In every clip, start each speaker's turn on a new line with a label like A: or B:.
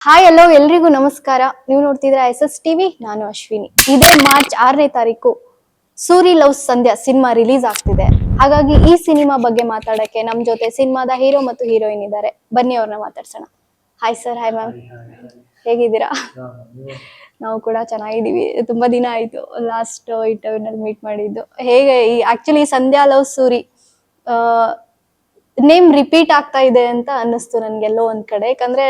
A: Hi hello ಎಲ್ರಿಗೂ ನಮಸ್ಕಾರ. ನೀವು ನೋಡ್ತಿದ್ರೆ SS ಟಿವಿ. ನಾನು ಅಶ್ವಿನಿ. ಇದೇ ಮಾರ್ಚ್ 6ನೇ ತಾರೀಕು ಸೂರಿ ಲವ್ಸ್ ಸಂಧ್ಯಾ ಸಿನಿಮಾ ರಿಲೀಸ್ ಆಗ್ತಿದೆ. ಹಾಗಾಗಿ ಈ ಸಿನಿಮಾ ಬಗ್ಗೆ ಮಾತಾಡಕ್ಕೆ ನಮ್ ಜೊತೆ ಸಿನಿಮಾದ ಹೀರೋ ಮತ್ತು ಹೀರೋಯಿನ್ ಇದ್ದಾರೆ. ಬನ್ನಿ ಅವ್ರನ್ನ ಮಾತಾಡ್ಸೋಣ. Hi sir. Hi ma'am. ಹೇಗಿದ್ದೀರಾ? ನಾವು ಕೂಡ ಚೆನ್ನಾಗಿದ್ದೀವಿ. ತುಂಬಾ ದಿನ ಆಯ್ತು ಲಾಸ್ಟ್ ಇಂಟರ್ವ್ಯೂನಲ್ಲಿ ಮೀಟ್ ಮಾಡಿದ್ದು. ಹೇಗೆ ಆಕ್ಚುಲಿ ಸಂಧ್ಯಾ ಲವ್ ಸೂರಿ ನೇಮ್ ರಿಪೀಟ್ ಆಗ್ತಾ ಇದೆ ಅಂತ ಅನ್ನಿಸ್ತು ನನ್ಗೆಲ್ಲೋ ಒಂದ್ ಕಡೆ. ಯಾಕಂದ್ರೆ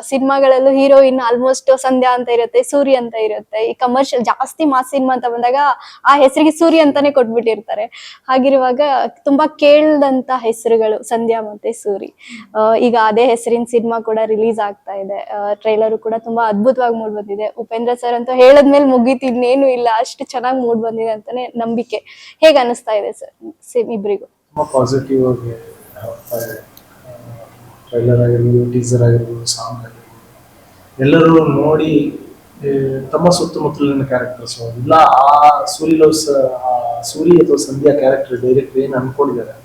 A: ಸಿನಿಮಾಗಳಲ್ಲೂ ಹೀರೋಯಿನ್ ಆಲ್ಮೋಸ್ಟ್ ಸಂಧ್ಯಾ ಅಂತ ಇರುತ್ತೆ, ಸೂರಿ ಅಂತ ಇರುತ್ತೆ. ಈ ಕಮರ್ಷಿಯಲ್ ಜಾಸ್ತಿ ಮಾಸ್ ಸಿನಿಮಾ ಅಂತ ಬಂದಾಗ ಆ ಹೆಸರಿಗೆ ಸೂರಿ ಅಂತಾನೆ ಕೊಟ್ಬಿಟ್ಟಿರ್ತಾರೆ. ಹಾಗಿರುವಾಗ ತುಂಬಾ ಕೇಳ್ದಂತ ಹೆಸರುಗಳು ಸಂಧ್ಯಾ ಮತ್ತೆ ಸೂರಿ. ಈಗ ಅದೇ ಹೆಸರಿನ ಸಿನಿಮಾ ಕೂಡ ರಿಲೀಸ್ ಆಗ್ತಾ ಇದೆ. ಟ್ರೈಲರ್ ಕೂಡ ತುಂಬಾ ಅದ್ಭುತವಾಗಿ ಮೂಡ್ ಬಂದಿದೆ. ಉಪೇಂದ್ರ ಸರ್ ಅಂತ ಹೇಳದ್ಮೇಲೆ ಮುಗೀತು, ಇನ್ನೇನು ಇಲ್ಲ, ಅಷ್ಟು ಚೆನ್ನಾಗಿ ಮೂಡ್ ಬಂದಿದೆ ಅಂತಾನೆ ನಂಬಿಕೆ. ಹೇಗೆ ಅನಿಸ್ತಾ ಇದೆ ಸರ್ ಇಬ್ರಿಗೂ?
B: ಪಾಸಿಟಿವ್ ಆಗಿ ಹೋಗ್ತಾ ಇದೆ. ಟ್ರೈಲರ್ ಆಗಿರ್ಬೋದು, ಟೀಸರ್ ಆಗಿರ್ಬೋದು, ಸಾಂಗ್ ಆಗಿರ್ಬೋದು, ಎಲ್ಲರೂ ನೋಡಿ ತಮ್ಮ ಸುತ್ತಮುತ್ತಲಿನ ಕ್ಯಾರೆಕ್ಟರ್ಸ್ ಇಲ್ಲ ಆ ಸೂರಿ ಲವ್ಸ್ ಸೂರಿ ಅಥವಾ ಸಂಧ್ಯಾ ಕ್ಯಾರೆಕ್ಟರ್ ಡೈರೆಕ್ಟ್ ಏನು ಅನ್ಕೊಂಡಿದ್ದಾರೆ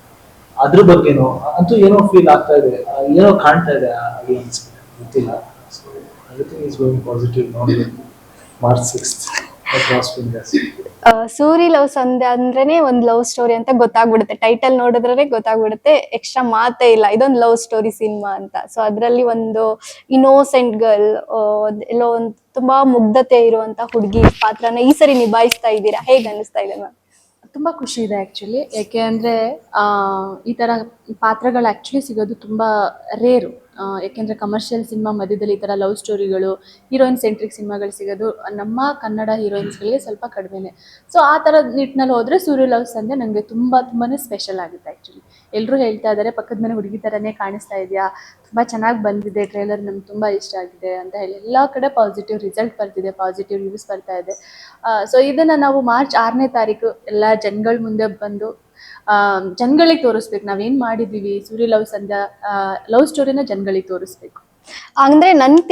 B: ಅದ್ರ ಬಗ್ಗೆನೋ ಅಂತೂ ಏನೋ ಫೀಲ್ ಆಗ್ತಾ ಇದೆ, ಏನೋ ಕಾಣ್ತಾ ಇದೆ ಆಡಿಯನ್ಸ್, ಗೊತ್ತಿಲ್ಲ. So everything is going positive. ನೋಡಿ ಮಾರ್ಚ್ 6th
A: ಸೂರಿ ಲವ್ ಸಂಧ್ಯಾ ಅಂದ್ರೇನೆ ಒಂದ್ ಲವ್ ಸ್ಟೋರಿ ಅಂತ ಗೊತ್ತಾಗ್ಬಿಡುತ್ತೆ. ಟೈಟಲ್ ನೋಡಿದ್ರೆ ಗೊತ್ತಾಗ್ಬಿಡುತ್ತೆ, ಎಕ್ಸ್ಟ್ರಾ ಮಾತೇ ಇಲ್ಲ, ಇದೊಂದು ಲವ್ ಸ್ಟೋರಿ ಸಿನಿಮಾ ಅಂತ. ಸೊ ಅದ್ರಲ್ಲಿ ಒಂದು ಇನ್ನೋಸೆಂಟ್ ಗರ್ಲ್, ಎಲ್ಲೋ ಒಂದು ತುಂಬಾ ಮುಗ್ಧತೆ ಇರುವಂತ ಹುಡುಗಿ ಪಾತ್ರನ ಈ ಸರಿ ನಿಭಾಯಿಸ್ತಾ ಇದ್ದೀರಾ. ಹೇಗ್ ಅನಿಸ್ತಾ ಇದೆ ಮ್ಯಾಮ್?
C: ತುಂಬ ಖುಷಿ ಇದೆ ಆ್ಯಕ್ಚುಲಿ. ಏಕೆ ಅಂದರೆ ಈ ಥರ ಪಾತ್ರಗಳು ಆ್ಯಕ್ಚುಲಿ ಸಿಗೋದು ತುಂಬ ರೇರು. ಏಕೆಂದರೆ ಕಮರ್ಷಿಯಲ್ ಸಿನಿಮಾ ಮಧ್ಯದಲ್ಲಿ ಈ ಥರ ಲವ್ ಸ್ಟೋರಿಗಳು, ಹೀರೋಯಿನ್ ಸೆಂಟ್ರಿಕ್ ಸಿನಿಮಾಗಳು ಸಿಗೋದು ನಮ್ಮ ಕನ್ನಡ ಹೀರೋಯಿನ್ಸ್ಗಳಿಗೆ ಸ್ವಲ್ಪ ಕಡಿಮೆನೆ. ಸೊ ಆ ಥರದ ನಿಟ್ಟಿನಲ್ಲಿ ಹೋದರೆ ಸೂರ್ಯ ಲವ್ ಸಂಧ್ಯಾ ನನಗೆ ತುಂಬಾ ಸ್ಪೆಷಲ್ ಆಗುತ್ತೆ ಆ್ಯಕ್ಚುಲಿ. ಎಲ್ಲರೂ ಹೇಳ್ತಾ ಇದ್ದಾರೆ ಪಕ್ಕದ ಮನೆ ಹುಡುಗಿ ಥರನೇ ಕಾಣಿಸ್ತಾ ಇದೆಯಾ, ತುಂಬ ಚೆನ್ನಾಗಿ ಬಂದಿದೆ ಟ್ರೈಲರ್, ನಮ್ಗೆ ತುಂಬ ಇಷ್ಟ ಆಗಿದೆ ಅಂತ ಹೇಳಿ ಎಲ್ಲ ಕಡೆ ಪಾಸಿಟಿವ್ ರಿಸಲ್ಟ್ ಬರ್ತಿದೆ, ಪಾಸಿಟಿವ್ ರಿವ್ಯೂಸ್ ಬರ್ತಾ ಇದೆ. ಸೊ ಇದನ್ನು ನಾವು ಮಾರ್ಚ್ 6ನೇ ತಾರೀಕು ಎಲ್ಲ ಜನಗಳ ಮುಂದೆ ಬಂದು ಜನಗಳಿಗೆ ತೋರಿಸ್ಬೇಕು. ನಾವೇನು ಮಾಡಿದ್ದೀವಿ ಸೂರ್ಯ ಲವ್ ಸಂಧ್ಯಾ ಲವ್ ಸ್ಟೋರಿನ ಜನಗಳಿಗೆ ತೋರಿಸ್ಬೇಕು.
A: ಅಂದ್ರೆ ನನ್ಗ್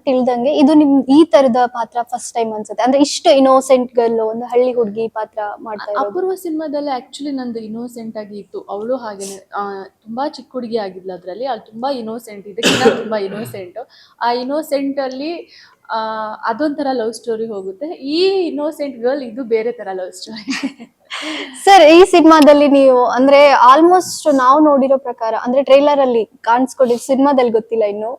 A: ತಿಳ್ದಂಗೆ ಇದು ನಿಮ್ ಈ ತರದ ಪಾತ್ರ ಫಸ್ಟ್ ಟೈಮ್ ಅನ್ಸುತ್ತೆ. ಅಂದ್ರೆ ಇಷ್ಟು ಇನ್ನೋಸೆಂಟ್ ಗರ್ಲ್, ಒಂದು ಹಳ್ಳಿ ಹುಡುಗಿ ಪಾತ್ರ ಮಾಡ್ತಾ ಇರೋದು.
C: ಅಪೂರ್ವ ಸಿನಿಮಾದಲ್ಲಿ ಆಕ್ಚುಲಿ ನಂದು ಇನ್ನೋಸೆಂಟ್ ಆಗಿ ಇತ್ತು, ಅವಳು ಹಾಗೇನೆ ತುಂಬಾ ಚಿಕ್ಕ ಹುಡುಗಿ ಆಗಿದ್ಲು ಅದರಲ್ಲಿ. ಅದು ತುಂಬಾ ಇನ್ನೋಸೆಂಟ್, ಇದಕ್ಕಿಂತ ತುಂಬಾ ಇನ್ನೋಸೆಂಟ್. ಆ ಇನ್ನೋಸೆಂಟ್ ಅಲ್ಲಿ ಅದೊಂಥರ ಲವ್ ಸ್ಟೋರಿ ಹೋಗುತ್ತೆ. ಈ ಇನ್ನೋಸೆಂಟ್ ಗರ್ಲ್ ಇದು ಬೇರೆ ತರ ಲವ್ ಸ್ಟೋರಿ.
A: ಸರ್ ಈ ಸಿನಿಮಾದಲ್ಲಿ ನೀವು ಅಂದ್ರೆ ಆಲ್ಮೋಸ್ಟ್ ನಾವು ನೋಡಿರೋ ಪ್ರಕಾರ ಅಂದ್ರೆ ಟ್ರೈಲರ್ ಅಲ್ಲಿ ಕಾಣಿಸ್ಕೊಂಡಿರೋ, ಸಿನಿಮಾದಲ್ಲಿ ಗೊತ್ತಿಲ್ಲ ಇನ್ನು,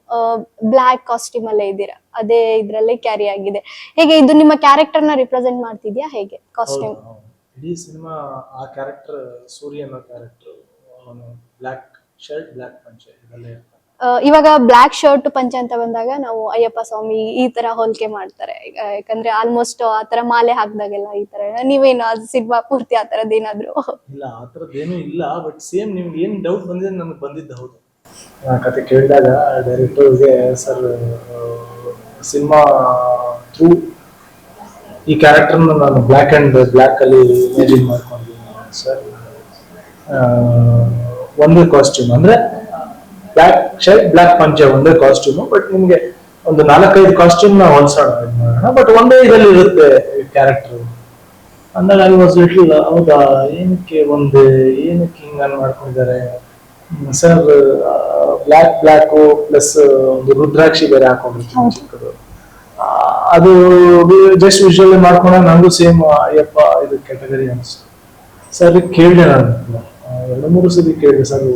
A: ಬ್ಲಾಕ್ ಕಾಸ್ಟ್ಯೂಮ್ ಅಲ್ಲೇ ಇದ್ದೀರಾ, ಅದೇ ಇದ್ರಲ್ಲೇ ಕ್ಯಾರಿ ಆಗಿದೆ. ಹೇಗೆ ಇದು ನಿಮ್ಮ ಕ್ಯಾರೆಕ್ಟರ್ ನ ರಿಪ್ರೆಸೆಂಟ್ ಮಾಡ್ತಿದ್ಯಾ ಹೇಗೆ ಕಾಸ್ಟ್ಯೂಮ್?
B: ಇಡೀ ಸಿನಿಮಾ ಆ ಕ್ಯಾರೆಕ್ಟರ್ ಸೂರ್ಯ ಅನ್ನೋ ಕ್ಯಾರೆಕ್ಟರ್, ಅವನು ಬ್ಲ್ಯಾಕ್ ಶರ್ಟ್ ಬ್ಲ್ಯಾಕ್ ಪಂಚೆ ಇದೆಲ್ಲ ಇರ್ತಾನೆ.
A: ಇವಾಗ ಬ್ಲ್ಯಾಕ್ ಶರ್ಟ್ ಪಂಚೆ ಅಂತ ಬಂದಾಗ ನಾವು ಅಯ್ಯಪ್ಪ ಸ್ವಾಮಿ ಈ ತರ ಹೋಲಿಕೆ ಮಾಡ್ತಾರೆ. ಯಾಕಂದ್ರೆ ಆಲ್ಮೋಸ್ಟ್ ಆ ತರ ಮಾಲೆ ಹಾಕ್ದಾಗೆಲ್ಲ ಈ ತರ. ನೀವೇನು ಅದು ಸಿನಿಮಾ ಪೂರ್ತಿ ಆ ತರದ್ ಏನಾದ್ರು?
B: ಇಲ್ಲ, ಆ ಥರದ್ದೇನೂ ಇಲ್ಲ. ಬಟ್ ಸೇಮ್ ನಿಮ್ಗೆ ಏನು ಡೌಟ್ ಬಂದಿದೆ ನನಗೆ ಬಂದಿದ್ದು ಹೌದು. ಕತೆ ಕೇಳಿದಾಗ ಡೈರೆಕ್ಟರ್ಗೆ ಸರ್ ಸಿನಿಮಾ ಥ್ರೂ ಈ ಕ್ಯಾರೆಕ್ಟರ್ನ ನಾನು ಬ್ಲ್ಯಾಕ್ ಆ್ಯಂಡ್ ಬ್ಲ್ಯಾಕಲ್ಲಿ ಇಮೇಜಿನ್ ಮಾಡ್ಕೊಂಡಿದ್ದೀನಿ ಸರ್. ಒಂದೇ ಕಾಸ್ಟ್ಯೂಮ್ ಅಂದರೆ ಬ್ಲ್ಯಾಕ್ ಶರ್ಟ್ ಬ್ಲ್ಯಾಕ್ ಪಂಚೆ ಒಂದೇ ಕಾಸ್ಟ್ಯೂಮು. ಬಟ್ ನಿಮಗೆ ಒಂದು 4-5 ಕಾಸ್ಟ್ಯೂಮ್ನ ಹೊಲ್ಸೋಣ ಮಾಡೋಣ, ಬಟ್ ಒಂದೇ ಇದರಲ್ಲಿ ಇರುತ್ತೆ ಕ್ಯಾರೆಕ್ಟರ್ ಅಂದಾಗ ಐ ವಾಸ್ ಲಿಟಲ್ ಹೌದಾ ಏನಕ್ಕೆ ಹಿಂಗ ಮಾಡ್ಕೊಂಡಿದ್ದಾರೆ ಸರ್. ಬ್ಲ್ಯಾಕು ಪ್ಲಸ್ ಒಂದು ರುದ್ರಾಕ್ಷಿ ಬೇರೆ ಹಾಕೊಂಡಿರ್ತೀನಿ ಚಿಕ್ಕದು, ಅದು ಜಸ್ಟ್ ವಿಜುವಲ್ ಮಾಡ್ಕೊಂಡಾಗ ನನಗೂ ಸೇಮ್ ಅಯ್ಯಪ್ಪ ಇದು ಕ್ಯಾಟಗರಿ ಅನಿಸ್ತು. ಸರ್ ಕೇಳಿದೆ, ನಾನು 2-3 ಸತಿ ಕೇಳಿದೆ, ಸರ್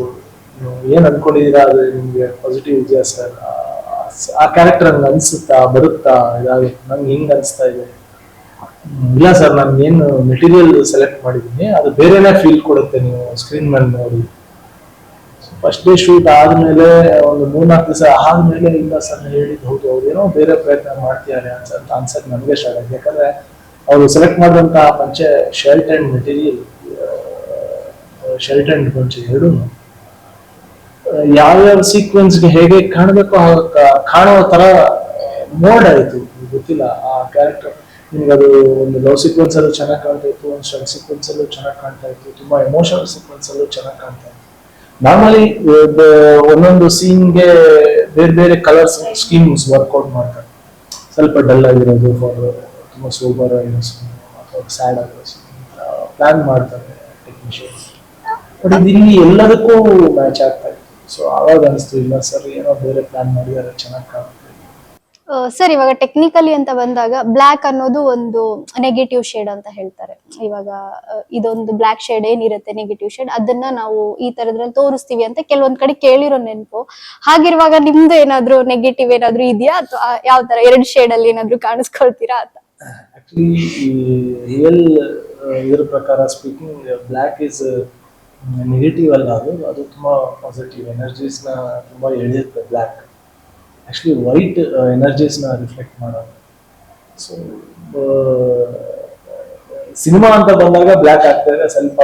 B: ಏನ್ ಅನ್ಕೊಂಡಿದೀರಾ, ಅದು ನಿಮ್ಗೆ ಪಾಸಿಟಿವ್ ಇದೆಯಾ ಸರ್, ಆ ಕ್ಯಾರೆಕ್ಟರ್ ಹಂಗೆ ಅನ್ಸುತ್ತಾ, ಬರುತ್ತಾ, ಇದಾಗುತ್ತೆ ನಂಗೆ ಹಿಂಗ್ ಅನಿಸ್ತಾ ಇದೆ. ಇಲ್ಲ ಸರ್, ನಾನು ಏನು ಮೆಟೀರಿಯಲ್ ಸೆಲೆಕ್ಟ್ ಮಾಡಿದ್ದೀನಿ ಅದು ಬೇರೆನೇ ಫೀಲ್ ಕೊಡುತ್ತೆ ನೀವು ಸ್ಕ್ರೀನ್ ಮೇಲೆ ನೋಡಿ. ಫಸ್ಟ್ ಡೇ ಶೂಟ್ ಆದ್ಮೇಲೆ ಒಂದು 3-4 ದಿವಸ ಆದ್ಮೇಲೆ ಇಲ್ಲ ಸರ್ ಹೇಳಿದ್ದು ಹೌದು, ಅವ್ರೇನೋ ಬೇರೆ ಪ್ರಯತ್ನ ಮಾಡ್ತಿದ್ದಾರೆ ಅಂತ ಅನ್ಸಕ್ ನನಗೆ ಸ್ಟಾರ್ಟ್ ಆಗಿದೆ. ಯಾಕಂದ್ರೆ ಅವರು ಸೆಲೆಕ್ಟ್ ಮಾಡಿದಂತ ಪಂಚೆ shirt and material, shirt and ಪಂಚೆ ಎರಡೂ ಯಾವ್ಯಾವ ಸೀಕ್ವೆನ್ಸ್ಗೆ ಹೇಗೆ ಕಾಣಬೇಕು ಕಾಣುವ ತರ ಮೋಡ್ ಆಯ್ತು. ಗೊತ್ತಿಲ್ಲ ಆ ಕ್ಯಾರೆಕ್ಟರ್ ನಿಮ್ಗೆ ಅದು ಒಂದು ಲವ್ ಸೀಕ್ವೆನ್ಸ್ ಅಲ್ಲೂ ಚೆನ್ನಾಗಿ ಕಾಣ್ತಾ ಇತ್ತು, ಒಂದು ಸ್ಟಂಟ್ ಸೀಕ್ವೆನ್ಸ್ ಅಲ್ಲೂ ಚೆನ್ನಾಗಿ ಕಾಣ್ತಾ ಇತ್ತು, ತುಂಬಾ ಎಮೋಷನಲ್ ಸೀಕ್ವೆನ್ಸ್ ಅಲ್ಲೂ ಚೆನ್ನಾಗಿ ಕಾಣ್ತಾ ಇತ್ತು. ನಾರ್ಮಲಿ ಒಂದೊಂದು ಸೀನ್ಗೆ ಬೇರೆ ಬೇರೆ ಕಲರ್ಸ್ ಸ್ಕೀಮ್ಸ್ ವರ್ಕೌಟ್ ಮಾಡ್ತಾರೆ. ಸ್ವಲ್ಪ ಡಲ್ ಆಗಿರೋದು ಫಾರ್ ತುಂಬಾ ಸೂಪರ್ ಆಗಿರೋ ಸೀನ್ ಅಥವಾ ಸ್ಯಾಡ್ ಆಗಿರೋ ಸೀನ್ ಪ್ಲಾನ್ ಮಾಡ್ತಾರೆ ಟೆಕ್ನಿಷಿಯನ್ಸ್. ಬಟ್ ಇದು ಇಲ್ಲಿ ಎಲ್ಲದಕ್ಕೂ ಮ್ಯಾಚ್ ಆಗ್ತಾ ಇತ್ತು. ಸೊ ಆವಾಗ ಅನಿಸ್ತು ಇಲ್ಲ ಸರ್ ಏನೋ ಬೇರೆ ಪ್ಲಾನ್ ಮಾಡಿದಾರೆ ಚೆನ್ನಾಗಿ ಕಾಣುತ್ತೆ.
A: ಸರ್ ಇವಾಗ ಟೆಕ್ನಿಕಲಿ ಅಂತ ಬಂದಾಗ ಬ್ಲ್ಯಾಕ್ ಅನ್ನೋದು ಒಂದು ನೆಗೆಟಿವ್ ಶೇಡ್ ಅಂತ ಹೇಳ್ತಾರೆ. ಇವಾಗ ಇದೊಂದು ಬ್ಲ್ಯಾಕ್ ಶೇಡ್ ಏನಿರುತ್ತೆ ನೆಗೆಟಿವ್ ಶೇಡ್, ಅದನ್ನ ನಾವು ಈ ತರದ್ರಲ್ಲಿ ತೋರಿಸ್ತೀವಿ ಅಂತ ಕೆಲವೊಂದ್ ಕಡೆ ಕೇಳಿರೋ ನೆನಪು. ಹಾಗಿರುವಾಗ ನಿಮ್ದು ಏನಾದ್ರು ನೆಗೆಟಿವ್ ಏನಾದ್ರು ಇದೆಯಾ, ಅಥವಾ ಯಾವ ತರ 2 ಶೇಡ್ ಅಲ್ಲಿ ಏನಾದ್ರು ಕಾಣಿಸ್ಕೊಳ್ತೀರಾ ಅಂತ?
B: ಆಕ್ಚುಲಿ ಈ ರಿಯಲ್ ಇದ್ರ ಪ್ರಕಾರ ಸ್ಪೀಕಿಂಗ್ ಬ್ಲ್ಯಾಕ್ ಇಸ್ ನೆಗೆಟಿವ್ ಅಲ್ಲ, ಅದು ತುಂಬಾ ಪಾಸಿಟಿವ್ ಎನರ್ಜೀಸ್ನ ತುಂಬಾ ಎಳೆಯುತ್ತೆ ಬ್ಲ್ಯಾಕ್. ಆಕ್ಚುಲಿ ವೈಟ್ ಎನರ್ಜೀಸ್ನ ರಿಫ್ಲೆಕ್ಟ್ ಮಾಡೋದು. ಸೊ ಸಿನಿಮಾ ಅಂತ ಬಂದಾಗ ಬ್ಲ್ಯಾಕ್ ಆಗ್ತಾ ಸ್ವಲ್ಪ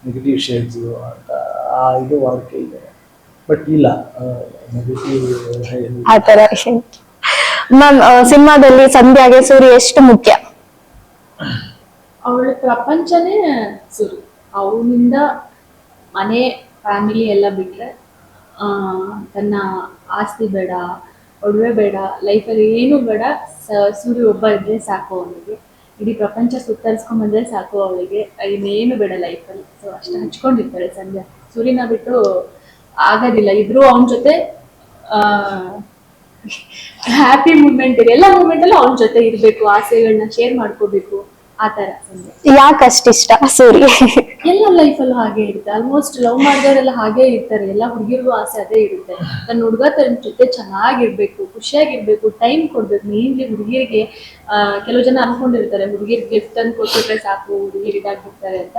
B: ನೆಗೆಟಿವ್ ಶೇಡ್ಸ್ ಅಂತ ಇದು ವಾಡಿಕೆ ಇದೆ, ಬಟ್ ಇಲ್ಲ ನೆಗೆಟಿವ್.
A: ಆ ತರ ಮ್ಯಾಮ್, ಸಿನಿಮಾದಲ್ಲಿ ಸಂಧ್ಯಾಗೆ ಸೂರ್ಯ ಎಷ್ಟು ಮುಖ್ಯ?
C: ಅವಳ ಪ್ರಪಂಚನೇ ಸುರು. ಅವನಿಂದ ಮನೆ ಫ್ಯಾಮಿಲಿ ಎಲ್ಲ ಬಿಟ್ರೆ ತನ್ನ ಆಸ್ತಿ ಬೇಡ, ಒಡವೆ ಬೇಡ, ಲೈಫಲ್ಲಿ ಏನು ಬೇಡ, ಸೂರ್ಯ ಒಬ್ಬ ಇದ್ರೆ ಸಾಕು ಅವನಿಗೆ. ಇಡೀ ಪ್ರಪಂಚ ಸುತ್ತರಿಸ್ಕೊಂಡ್ ಬಂದ್ರೆ ಸಾಕು ಅವಳಿಗೆ, ಇನ್ನೇನು ಬೇಡ ಲೈಫಲ್ಲಿ. ಸೊ ಅಷ್ಟು ಹಚ್ಕೊಂಡಿರ್ತಾಳೆ ಸಂಧ್ಯಾ. ಸೂರ್ಯನ ಬಿಟ್ಟು ಆಗೋದಿಲ್ಲ. ಇಬ್ರು ಅವನ ಜೊತೆ ಹ್ಯಾಪಿ ಮೂಮೆಂಟ್ ಇದೆ, ಎಲ್ಲ ಮೂಮೆಂಟ್ ಅಲ್ಲೂ ಅವನ ಜೊತೆ ಇರ್ಬೇಕು, ಆಸೆಗಳನ್ನ ಶೇರ್ ಮಾಡ್ಕೋಬೇಕು, ಆ ತರ ಸಂಧ್ಯಾ.
A: ಯಾಕಷ್ಟಿಷ್ಟ ಸೂರ್ಯ?
C: ಎಲ್ಲ ಲೈಫಲ್ಲೂ ಹಾಗೆ ಇರುತ್ತೆ. ಆಲ್ಮೋಸ್ಟ್ ಲವ್ ಮಾಡಿದವರೆಲ್ಲ ಹಾಗೆ ಇರ್ತಾರೆ. ಎಲ್ಲ ಹುಡುಗಿರಿಗೂ ಆಸೆ ಅದೇ ಇರುತ್ತೆ. ನನ್ನ ಹುಡುಗ ತನ್ನ ಜೊತೆ ಚೆನ್ನಾಗಿರ್ಬೇಕು, ಖುಷಿಯಾಗಿರ್ಬೇಕು, ಟೈಮ್ ಕೊಡ್ಬೇಕು. ಮೇನ್ಲಿ ಹುಡುಗಿರಿಗೆ ಕೆಲವು ಜನ ಅನ್ಕೊಂಡಿರ್ತಾರೆ ಹುಡುಗಿರ್ ಗಿಫ್ಟ್ ಅನ್ನು ಕೊಟ್ಬಿಟ್ರೆ ಸಾಕು ಹುಡುಗಿರ್ ಇದಾಗ್ಬಿಡ್ತಾರೆ ಅಂತ.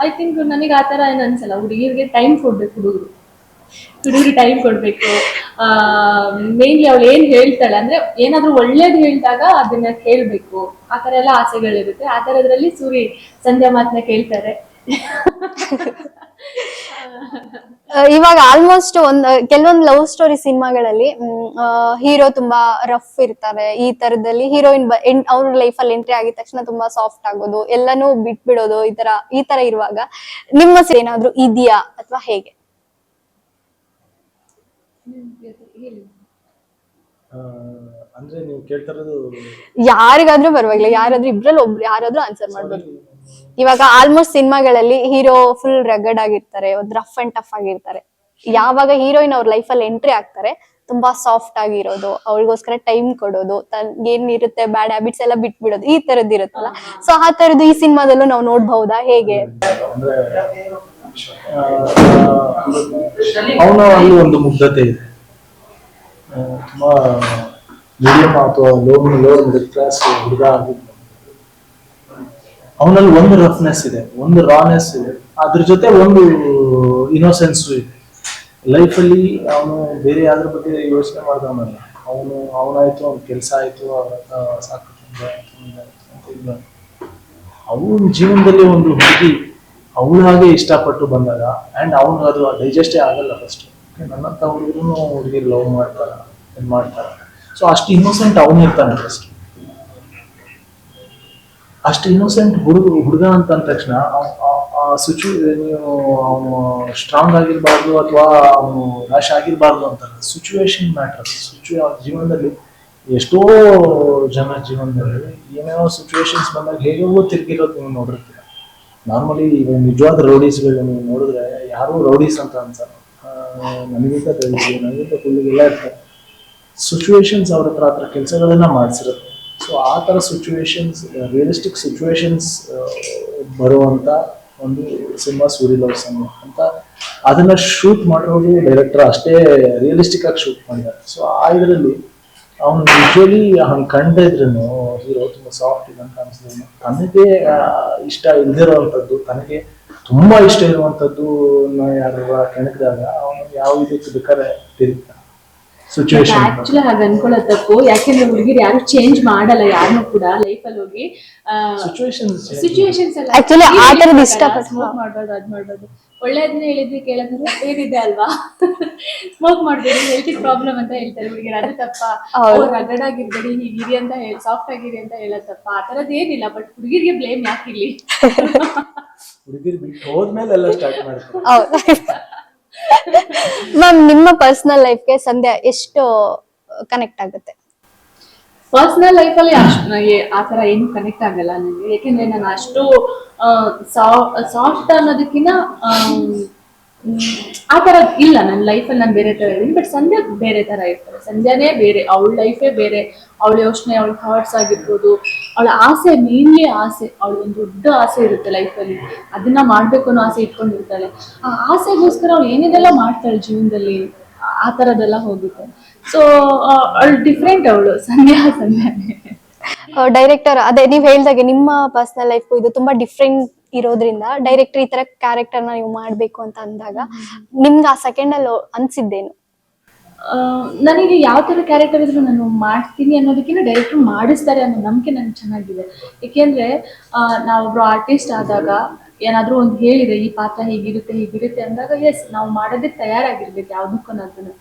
C: ಐ ಥಿಂಕ್ ನನಗೆ ಆ ತರ ಏನು ಅನ್ಸಲ್ಲ. ಹುಡುಗಿರಿಗೆ ಟೈಮ್ ಕೊಡ್ಬೇಕು, ಹುಡುಗರಿಗೆ ಟೈಮ್ ಕೊಡ್ಬೇಕು. ಮೇನ್ಲಿ ಅವಳು ಏನ್ ಹೇಳ್ತಾಳೆ ಅಂದ್ರೆ ಏನಾದ್ರೂ ಒಳ್ಳೇದ್ ಹೇಳ್ದಾಗ ಅದನ್ನ ಕೇಳ್ಬೇಕು. ಆ ತರ ಎಲ್ಲ ಆಸೆಗಳಿರುತ್ತೆ. ಆ ತರದ್ರಲ್ಲಿ ಸೂರಿ ಸಂಧ್ಯಾ ಮಾತನ್ನ ಕೇಳ್ತಾರೆ.
A: ಇವಾಗ ಆಲ್ಮೋಸ್ಟ್ ಕೆಲವೊಂದು ಲವ್ ಸ್ಟೋರಿ ಸಿನಿಮಾಗಳಲ್ಲಿ ಹೀರೋ ತುಂಬಾ ರಫ್ ಇರ್ತಾರೆ. ಈ ತರದಲ್ಲಿ ಹೀರೋಯಿನ್ ಅವ್ರ ಲೈಫ್ ಅಲ್ಲಿ ಎಂಟ್ರಿ ಆಗಿದ ತಕ್ಷಣ ತುಂಬಾ ಸಾಫ್ಟ್ ಆಗೋದು, ಎಲ್ಲಾನು ಬಿಟ್ಬಿಡೋದು, ಈ ತರ ಇರುವಾಗ ನಿಮ್ಮ ಏನಾದ್ರು ಇದೆಯಾ ಅಥವಾ ಹೇಗೆ?
B: ಅಂದ್ರೆ ನೀವು ಕೇಳ್ತಾ ಇರೋದು
A: ಯಾರಿಗಾದ್ರೂ ಪರವಾಗಿಲ್ಲ, ಯಾರಾದ್ರೂ ಇಬ್ರಲ್ಲಿ ಒಬ್ರು ಯಾರಾದ್ರೂ ಆನ್ಸರ್ ಮಾಡ್ಬೋದು. ಇವಾಗ ಆಲ್ಮೋಸ್ಟ್ ಸಿನಿಮಾಗಳಲ್ಲಿ ಹೀರೋ ಫುಲ್ ರಗಡ್ ಆಗಿರ್ತಾರೆ, ಒಂದು ರಫ್ ಅಂಡ್ ಟಫ್ ಆಗಿರ್ತಾರೆ. ಯಾವಾಗ ಹೀರೋಯಿನ್ ಅವ್ರ ಲೈಫ್ ಅಲ್ಲಿ ಎಂಟ್ರಿ ಆಗ್ತಾರೆ, ತುಂಬಾ ಸಾಫ್ಟ್ ಆಗಿರೋದು, ಅವಳಿಗೋಸ್ಕರ ಟೈಮ್ ಕೊಡೋದು, ಏನಿರುತ್ತೆ ಬ್ಯಾಡ್ ಹ್ಯಾಬಿಟ್ಸ್ ಎಲ್ಲ ಬಿಟ್ಬಿಡೋದು, ಈ ತರದ್ ಇರುತ್ತಲ್ಲ. ಸೊ ಆ ತರದ್ದು ಈ ಸಿನಿಮಾದಲ್ಲೂ ನಾವು ನೋಡ್ಬಹುದಾ ಹೇಗೆ?
B: ಅಂದ್ರೆ ಅವನ ಅಲ್ಲಿ ಒಂದು ಮುಗ್ಧತೆ ಇದೆ. ತುಂಬಾ ಮೀಡಿಯಂ ಅಥವಾ ಲೋವರ್ ಮಿಡಲ್ ಕ್ಲಾಸ್ ಹುಡುಗ ಆಗಿದ್ದು, ಅವನಲ್ಲಿ ಒಂದು ರಫ್ನೆಸ್ ಇದೆ, ಒಂದು ರಾನೆಸ್ ಇದೆ, ಅದ್ರ ಜೊತೆ ಒಂದು ಇನ್ನೋಸೆನ್ಸ್ ಇದೆ. ಲೈಫಲ್ಲಿ ಅವನು ಬೇರೆ ಯಾವ್ದ್ರ ಬಗ್ಗೆ ಯೋಚನೆ ಮಾಡ್ದವನಲ್ಲ. ಅವನಾಯ್ತು, ಅವ್ನ ಕೆಲಸ ಆಯ್ತು, ಅವ್ರ ಸಾಕು ಅಂತ ಅವನ ಜೀವನದಲ್ಲಿ ಒಂದು ಹುಡುಗಿ ಅವಳ ಹಾಗೆ ಇಷ್ಟಪಟ್ಟು ಬಂದಾಗ ಅಂಡ್ ಅವನು ಅದು ಡೈಜೆಸ್ಟೇ ಆಗಲ್ಲ. ಫಸ್ಟ್ ನನ್ನಂತ ಹುಡುಗಿರು ಲವ್ ಮಾಡ್ತಾರ. ಸೊ ಅಷ್ಟು ಇನ್ನೋಸೆಂಟ್ ಅವನಿರ್ತಾನೆ. ಫಸ್ಟ್ ಅಷ್ಟು ಇನ್ನೋಸೆಂಟ್ ಹುಡುಗ ಅಂತ ಅಂದ ತಕ್ಷಣ ನೀವು ಅವನು ಸ್ಟ್ರಾಂಗ್ ಆಗಿರ್ಬಾರ್ದು ಅಥವಾ ಅವನು ರ್ಯಾಶ್ ಆಗಿರ್ಬಾರ್ದು ಅಂತಾರೆ. Situation matter. ಜೀವನದಲ್ಲಿ ಎಷ್ಟೋ ಜನ ಜೀವನದಲ್ಲಿ ಏನೇನೋ ಸಿಚುವೇಶನ್ಸ್ ಬಂದಾಗ ಹೇಗೋ ತಿರ್ಗಿರೋದು ನೀವು ನೋಡಿರ್ತೀರ. ನಾರ್ಮಲಿ ಈಗ ನಿಜವಾದ ರೌಡೀಸ್ಗಳು ನೀವು ನೋಡಿದ್ರೆ ಯಾರು ರೌಡೀಸ್ ಅಂತ ಅನ್ಸಲ್ಲ. ನನಗಿಂತ ನನಗಿಂತ ಕುಳ್ಳಿಗೆಲ್ಲ ಇರ್ತಾರೆ. ಸಿಚುವೇಶನ್ಸ್ ಅವ್ರ ಹತ್ರ ಕೆಲಸಗಳನ್ನ ಮಾಡಿಸಿರುತ್ತೆ. ಸೊ ಆ ಥರ ಸಿಚುವೇಶನ್ಸ್, ರಿಯಲಿಸ್ಟಿಕ್ ಸಿಚುವೇಶನ್ಸ್ ಬರುವಂತ ಒಂದು ಸಿನಿಮಾ ಸೂರಿ ಲವ್ ಸಂಧ್ಯಾ ಅಂತ. ಅದನ್ನ ಶೂಟ್ ಮಾಡಿರೋದು ಡೈರೆಕ್ಟರ್ ಅಷ್ಟೇ ರಿಯಲಿಸ್ಟಿಕ್ ಆಗಿ ಶೂಟ್ ಮಾಡಿದ್ದಾರೆ. ಸೊ ಆ ಇದರಲ್ಲಿ ಅವನು ಯೂಶುವಲಿ ಹಂಗೆ ಕಂಡಿದ್ರು ಹೀರೋ ತುಂಬಾ ಸಾಫ್ಟ್ ಇದೆ ಅಂತ ಅನ್ಸಿದ್ರು. ತನಗೆ ಇಷ್ಟ ಇಲ್ದಿರುವಂಥದ್ದು, ತನಗೆ ತುಂಬಾ ಇಷ್ಟ ಇರುವಂಥದ್ದು ಯಾರು ಕೆಣಕಿದಾಗ ಅವನು ಯಾವ ಇದಕ್ಕೆ ಬೇಕಾದ್ರೆ ತಿರುಗ್ತಾನೆ. ಸಿಚುವೇಶನ್
C: ಆಕ್ಚುಲಿ ಹಾಗೆ ಅನ್ಕೊಳ್ಳೋದು ತಪ್ಪು. ಯಾಕೆಂದ್ರೆ ಹುಡುಗಿರು ಯಾರು ಚೇಂಜ್ ಮಾಡಲ್ಲ, ಯಾರನ್ನೂ ಕೂಡ ಲೈಫ್ ಅಲ್ಲಿ ಹೋಗಿ ಸಿಚುವೇಶನ್ಸ್ ಎಲ್ಲ
A: ಆಕ್ಚುಲಿ ಆ ತರದ್ ಇಷ್ಟಪಟ್ಟು
C: ಸ್ಮೋಕ್ ಮಾಡ್ಬಾರ್ದು, ಅದ್ ಮಾಡ್ಬಾರ್ದು. ಒಳ್ಳೇದನ್ನ ಹೇಳಿದ್ವಿ ಕೇಳೋದ್ರೆ ಏನಿದೆ ಅಲ್ವಾ, ಸ್ಮೋಕ್ ಮಾಡ್ಬೇಡಿ, ಹೆಲ್ತ್ ಪ್ರಾಬ್ಲಮ್ ಅಂತ ಹೇಳ್ತಾರೆ ಹುಡುಗಿರು. ಅದು ತಪ್ಪ. ಅವ್ರು ರಗಡ್ ಆಗಿರ್ಬೇಡಿ, ಹೀಗಿರಿ ಅಂತ ಹೇಳಿ, ಸಾಫ್ಟ್ ಆಗಿರಿ ಅಂತ ಹೇಳೋದು ತಪ್ಪ. ಆ ತರದ್ ಏನಿಲ್ಲ. ಬಟ್ ಹುಡುಗಿರಿಗೆ ಬ್ಲೇಮ್ ಯಾಕಿರ್ಲಿ?
B: ಹುಡುಗಿರು ಬಿಟ್ಟು ಹೋದ್ಮೇಲೆ ಎಲ್ಲ ಸ್ಟಾರ್ಟ್ ಮಾಡ್ತಾರೆ.
A: ಮ್ಯಾಮ್, ನಿಮ್ಮ ಪರ್ಸನಲ್ ಲೈಫ್ಗೆ ಸಂಧ್ಯಾ ಎಷ್ಟು ಕನೆಕ್ಟ್ ಆಗುತ್ತೆ?
C: ಪರ್ಸನಲ್ ಲೈಫಲ್ಲಿ ಅಷ್ಟು ಆ ಥರ ಏನು ಕನೆಕ್ಟ್ ಆಗಲ್ಲ ನನಗೆ. ಯಾಕೆಂದ್ರೆ ನಾನು ಅಷ್ಟು ಸಾಫ್ಟ್ ಅನ್ನೋದಕ್ಕಿಂತ ಆ ತರ ಇಲ್ಲ ನನ್ನ ಲೈಫಲ್ಲಿ ನಾನು ಬೇರೆ ತರ ಇದ್ದೀನಿ. ಬಟ್ ಸಂಧ್ಯಾ ಬೇರೆ ತರ ಇರ್ತಾರೆ. ಸಂಧ್ಯಾನೇ ಬೇರೆ, ಅವಳ ಲೈಫೇ ಬೇರೆ. ಅವಳ ಯೋಚನೆ, ಅವಳ ಥಾಟ್ಸ್ ಆಗಿರ್ಬೋದು, ಅವಳ ಆಸೆ, ಮೇನ್ಲಿ ಆಸೆ, ಅವಳ ಒಂದು ದೊಡ್ಡ ಆಸೆ ಇರುತ್ತೆ ಲೈಫಲ್ಲಿ, ಅದನ್ನ ಮಾಡ್ಬೇಕು ಅನ್ನೋ ಆಸೆ ಇಟ್ಕೊಂಡಿರ್ತಾಳೆ. ಆ ಆಸೆಗೋಸ್ಕರ ಅವಳು ಏನೇನೆಲ್ಲ ಮಾಡ್ತಾಳೆ ಜೀವನದಲ್ಲಿ, ಆ ತರದೆಲ್ಲ ಹೋಗುತ್ತೆ. ಸೊ ಅವಳು ಡಿಫ್ರೆಂಟ್, ಅವಳು ಸಂಧ್ಯಾನೇ.
A: ಡೈರೆಕ್ಟರ್ ಅದೇ ನೀವ್ ಹೇಳ್ದಾಗೆ ನಿಮ್ಮ ಪರ್ಸನಲ್ ಲೈಫ್ ಇದು ತುಂಬಾ ಡಿಫ್ರೆಂಟ್ ಇರೋದ್ರಿಂದ ಡೈರೆಕ್ಟರ್ ಈ ತರ ಕ್ಯಾರೆಕ್ಟರ್ ನ ನೀವು ಮಾಡ್ಬೇಕು ಅಂತ ಅಂದಾಗ ನಿಮ್ಗೆ ಆ ಸೆಕೆಂಡ್ ಅಲ್ಲಿ ಅನ್ಸಿದ್ದೇನು?
C: ನನಗೆ ಯಾವ ತರ ಕ್ಯಾರೆಕ್ಟರ್ ಇದ್ರು ನಾನು ಮಾಡ್ತೀನಿ ಅನ್ನೋದಕ್ಕಿಂತ ಡೈರೆಕ್ಟರ್ ಮಾಡಿಸ್ತಾರೆ ಅನ್ನೋ ನಂಬಿಕೆ ನನಗೆ ಚೆನ್ನಾಗಿದೆ. ಏಕೆಂದ್ರೆ ನಾವೊಬ್ರು ಆರ್ಟಿಸ್ಟ್ ಆದಾಗ ಏನಾದ್ರೂ ಒಂದು ಹೇಳಿದ್ರೆ ಈ ಪಾತ್ರ ಹೀಗಿರುತ್ತೆ ಅಂದಾಗ ಎಸ್ ನಾವು ಮಾಡೋದಕ್ಕೆ ತಯಾರಾಗಿರ್ಬೇಕು ಯಾವ್ದಕ್ಕೂ ಅದನ್ನ.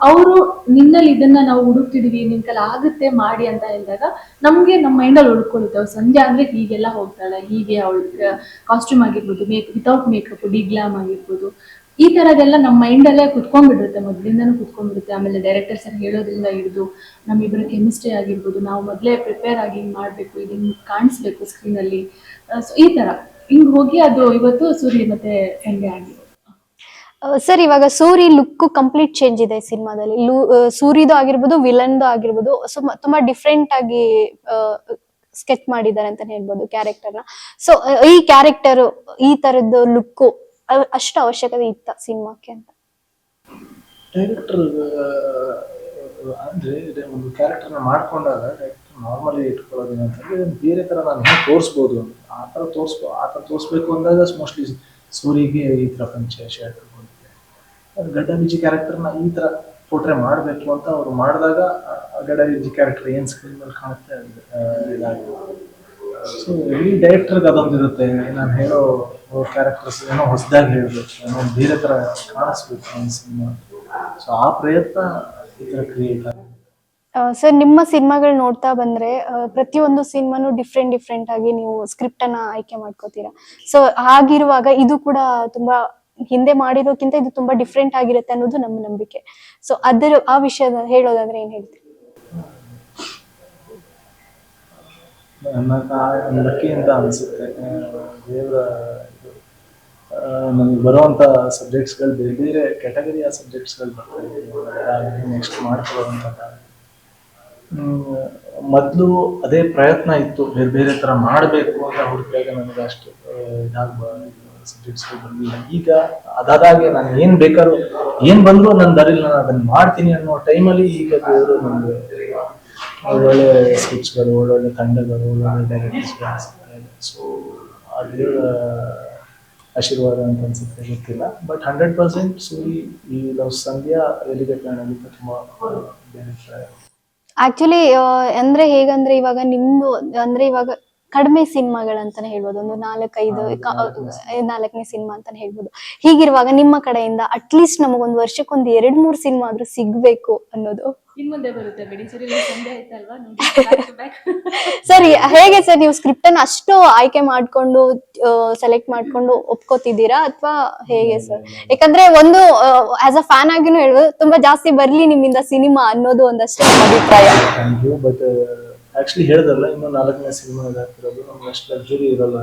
C: ಅವರು ನಿನ್ನಲ್ಲಿ ಇದನ್ನ ನಾವು ಹುಡುಕ್ತಿದೀವಿ, ನಿನ್ ಕೈಲಿ ಆಗುತ್ತೆ ಮಾಡಿ ಅಂತ ಹೇಳಿದಾಗ ನಮ್ಗೆ ನಮ್ಮ ಮೈಂಡಲ್ಲಿ ಉಳ್ಕೊಳ್ಳುತ್ತೆ. ಅವ್ರು ಸಂಧ್ಯಾ ಅಂದ್ರೆ ಹೀಗೆಲ್ಲ ಹೋಗ್ತಾಳೆ, ಹೀಗೆ ಅವಳ ಕಾಸ್ಟ್ಯೂಮ್ ಆಗಿರ್ಬೋದು, ವಿತೌಟ್ ಮೇಕಪ್, ಡಿಗ್ಲಾಮ್ ಆಗಿರ್ಬೋದು, ಈ ತರದೆಲ್ಲ ನಮ್ಮ ಮೈಂಡಲ್ಲೇ ಕುತ್ಕೊಂಡ್ಬಿಡುತ್ತೆ, ಮೊದ್ಲಿಂದನೂ ಕುತ್ಕೊಂಡ್ಬಿಡುತ್ತೆ. ಆಮೇಲೆ ಡೈರೆಕ್ಟರ್ ಸರ್ ಹೇಳೋದ್ರಿಂದ ಹಿಡಿದು ನಮ್ಮಿಬ್ಬರ ಕೆಮಿಸ್ಟ್ರಿ ಆಗಿರ್ಬೋದು, ನಾವು ಮೊದಲೇ ಪ್ರಿಪೇರ್ ಆಗಿ ಹಿಂಗ್ ಮಾಡ್ಬೇಕು, ಇದು ಹಿಂಗ್ ಕಾಣಿಸ್ಬೇಕು ಸ್ಕ್ರೀನಲ್ಲಿ. ಸೊ ಈ ತರ ಹಿಂಗ್ ಹೋಗಿ ಅದು ಇವತ್ತು ಸೂರ್ಯ ಮತ್ತೆ ಸಂಧ್ಯಾ ಆಗಿದೆ.
A: ಸರ್ ಇವಾಗ ಸೂರಿ ಲುಕ್ ಕಂಪ್ಲೀಟ್ ಚೇಂಜ್ ಇದೆ ಸಿನಿಮಾದಲ್ಲಿ. ಸೂರಿದು ಆಗಿರ್ಬೋದು, ವಿಲನ್ದು ಆಗಿರ್ಬೋದು, ತುಂಬಾ ಡಿಫ್ರೆಂಟ್ ಆಗಿ ಸ್ಕೆಚ್ ಮಾಡಿದ್ದಾರೆ ಅಂತಾನೆ ಹೇಳ್ಬೋದು ಕ್ಯಾರೆಕ್ಟರ್ನ. ಸೊ ಈ ಕ್ಯಾರೆಕ್ಟರ್ ಈ ತರದ್ದು ಲುಕ್ ಅಷ್ಟು ಅವಶ್ಯಕತೆ ಇತ್ತ ಸಿನಿಮಾಕ್ಕೆ ಅಂತ?
B: ಡೈರೆಕ್ಟರ್ ಅಂದ್ರೆ ಒಂದು ಕ್ಯಾರೆಕ್ಟರ್ನ ಮಾಡ್ಕೊಂಡಾಗ ಡೈರೆಕ್ಟರ್ ನಾರ್ಮಲಿ ಇಟ್ಕೊಳ್ಳೋದು ಅಂತಂದ್ರೆ ಬೇರೆ ತರ ನಾನು ಹೇಗೆ ತೋರಿಸ್ಬೋದು ಅಂತ ಆ ತರ ತೋರಿಸ್ಬೇಕು ಅಂದಾಗ ಮೋಸ್ಟ್ಲಿ ಸೂರಿಗೆ ಈ ತರ ಪಂಚೆ ಶರ್ಟ್ ಗಡ್ಡ ಬಿಜಿ ಕ್ಯಾರೆಕ್ಟರ್ನ ಈ ತರ ಪೋಟ್ರೆ ಮಾಡಬೇಕು ಅಂತ ಅವ್ರು ಮಾಡಿದಾಗ ಗಡ್ಡ ಬಿಜಿ ಕ್ಯಾರೆಕ್ಟರ್ ಏನ್ ಸ್ಕ್ರೀನ್ ಮೇಲೆ ಕಾಣುತ್ತೆ ಇದಾಗಿದೆ. ಸೊ ಈ ಡೈರೆಕ್ಟರ್ಗೆ ಅದೊಂದು ಇರುತ್ತೆ, ನಾನು ಹೇಳೋ ಕ್ಯಾರೆಕ್ಟರ್ಸ್ ಏನೋ ಹೊಸದಾಗಿ ಹೇಳ್ಬೇಕು, ಏನೋ ಬೇರೆ ತರ ಕಾಣಿಸ್ಬೇಕು ಒಂದು ಸಿನಿಮಾ. ಸೊ ಆ ಪ್ರಯತ್ನ ಈ ತರ ಕ್ರಿಯೇಟ್ ಆಗಿದೆ.
A: ಸರ್ ನಿಮ್ಮ ಸಿನಿಮಾಗಳು ನೋಡ್ತಾ ಬಂದ್ರೆ ಪ್ರತಿಯೊಂದು ಸಿನಿಮಾನು ಡಿಫ್ರೆಂಟ್ ಆಗಿ ನೀವು ಸ್ಕ್ರಿಪ್ಟ್ ಅನ್ನ ಆಯ್ಕೆ ಮಾಡ್ಕೋತೀರಾ. ಸೊ ಹಾಗಿರುವಾಗ ಇದು ಕೂಡ ತುಂಬಾ ಹಿಂದೆ ಮಾಡಿರೋಕ್ಕಿಂತ ಇದು ತುಂಬಾ ಡಿಫ್ರೆಂಟ್ ಆಗಿರುತ್ತೆ ಅನ್ನೋದು ನಮ್ಮ ನಂಬಿಕೆ. ಸೊ ಆ ವಿಷಯದ ಹೇಳೋದಾದ್ರೆ ಏನ್ ಹೇಳ್ತೀರಿ?
B: ಲಕ್ಕಿ ಅಂತ ಅನಿಸುತ್ತೆ. ದೇವರ ನನಗೆ ಬರುವಂಥ ಸಬ್ಜೆಕ್ಟ್ಸ್ಗಳು ಬೇರೆ ಬೇರೆ ಕ್ಯಾಟಗರಿಯ ಸಬ್ಜೆಕ್ಟ್ಸ್ಗಳು ಬರ್ತಾಯಿದೆ ನೆಕ್ಸ್ಟ್ ಮಾಡ್ಕೊಳ್ಳೋವಂಥ. ಮೊದಲು ಅದೇ ಪ್ರಯತ್ನ ಇತ್ತು, ಬೇರೆ ಬೇರೆ ಥರ ಮಾಡಬೇಕು ಅಂತ ಹುಡುಕಿದಾಗ ನನಗೆ ಅಷ್ಟು ಸಬ್ಜೆಕ್ಟ್ಸ್ಗಳು ಬರಲಿಲ್ಲ. ಈಗ ಅದಾದಾಗೆ ನಾನು ಏನು ಬೇಕಾದ್ರೂ ಏನು ಬಂದರೂ ನನ್ನ ದಾರಿಲಿ ನಾನು ಅದನ್ನು ಮಾಡ್ತೀನಿ ಅನ್ನೋ ಟೈಮಲ್ಲಿ ಈಗ ದೇವರು ನನಗೆ ಒಳ್ಳೊಳ್ಳೆ ಸ್ಕ್ರಿಪ್ಟ್ಸ್ಗಳು, ಒಳ್ಳೊಳ್ಳೆ ತಂಡಗಳು, ಒಳ್ಳೊಳ್ಳೆ ಡೈರೆಕ್ಟರ್ಸ್. ಸೊ ಅದೇ ಆಶೀರ್ವಾದ ಅಂತ ಅನ್ಸುತ್ತೆ, ಗೊತ್ತಿಲ್ಲ. ಬಟ್ 100% ಸೂರಿ ಈ ಲವ್ ಸಂಧ್ಯಾ ಎಲಿಗೇಟ್ ಮಾಡೋದಕ್ಕೆ ತುಂಬಾ ಬೇರೆ.
A: ಆಕ್ಚುಲಿ ಅಂದ್ರೆ ಹೇಗಂದ್ರೆ ಇವಾಗ ನಿಮ್ದು ಅಂದ್ರೆ ಇವಾಗ ಕಡಿಮೆ ಸಿನಿಮಾಗಳಂತಾನೆ ಹೇಳ್ಬೋದು, ಒಂದು 4-5 ಸಿನಿಮಾ ಅಂತಾನೆ ಹೇಳ್ಬೋದು. ಹೀಗಿರುವಾಗ ನಿಮ್ಮ ಕಡೆಯಿಂದ ಅಟ್ಲೀಸ್ಟ್ ನಮಗೊಂದು ವರ್ಷಕ್ಕೊಂದು 2-3 ಸಿನಿಮಾ ಆದ್ರೂ ಸಿಗ್ಬೇಕು ಅನ್ನೋದು
C: ಮುಂದೆ ಬರುತ್ತೆ ಬಿಡಿ. ಸಂಧ್ಯಾ ಆಯ್ತಲ್ವಾ
A: ಸರಿ, ಹೇಗೆ ಸರ್ ನೀವು ಸ್ಕ್ರಿಪ್ಟ್ ಅನ್ನ ಅಷ್ಟು ಆಯ್ಕೆ ಮಾಡ್ಕೊಂಡು ಸೆಲೆಕ್ಟ್ ಮಾಡ್ಕೊಂಡು ಒಪ್ಕೋತಿದ್ದೀರಾ ಅಥವಾ ಹೇಗೆ ಸರ್? ಯಾಕಂದ್ರೆ ಒಂದು ಆಸ್ ಅ ಫ್ಯಾನ್ ಆಗಿನೂ ಹೇಳ್ಬೋದು, ತುಂಬಾ ಜಾಸ್ತಿ ಬರ್ಲಿ ನಿಮ್ಮಿಂದ ಸಿನಿಮಾ ಅನ್ನೋದು ಒಂದಷ್ಟೇ ಅಭಿಪ್ರಾಯ.
B: ಬಟ್ ಆಕ್ಚುಲಿ ಹೇಳ್ದಲ್ಲ, ಇನ್ನು 4ನೇ ಸಿನಿಮಾ ಇದಾಗ್ತಿರೋದು, ನಮ್ಗೆ ಅಷ್ಟು ಲಕ್ಸುರಿ ಇರಲ್ಲ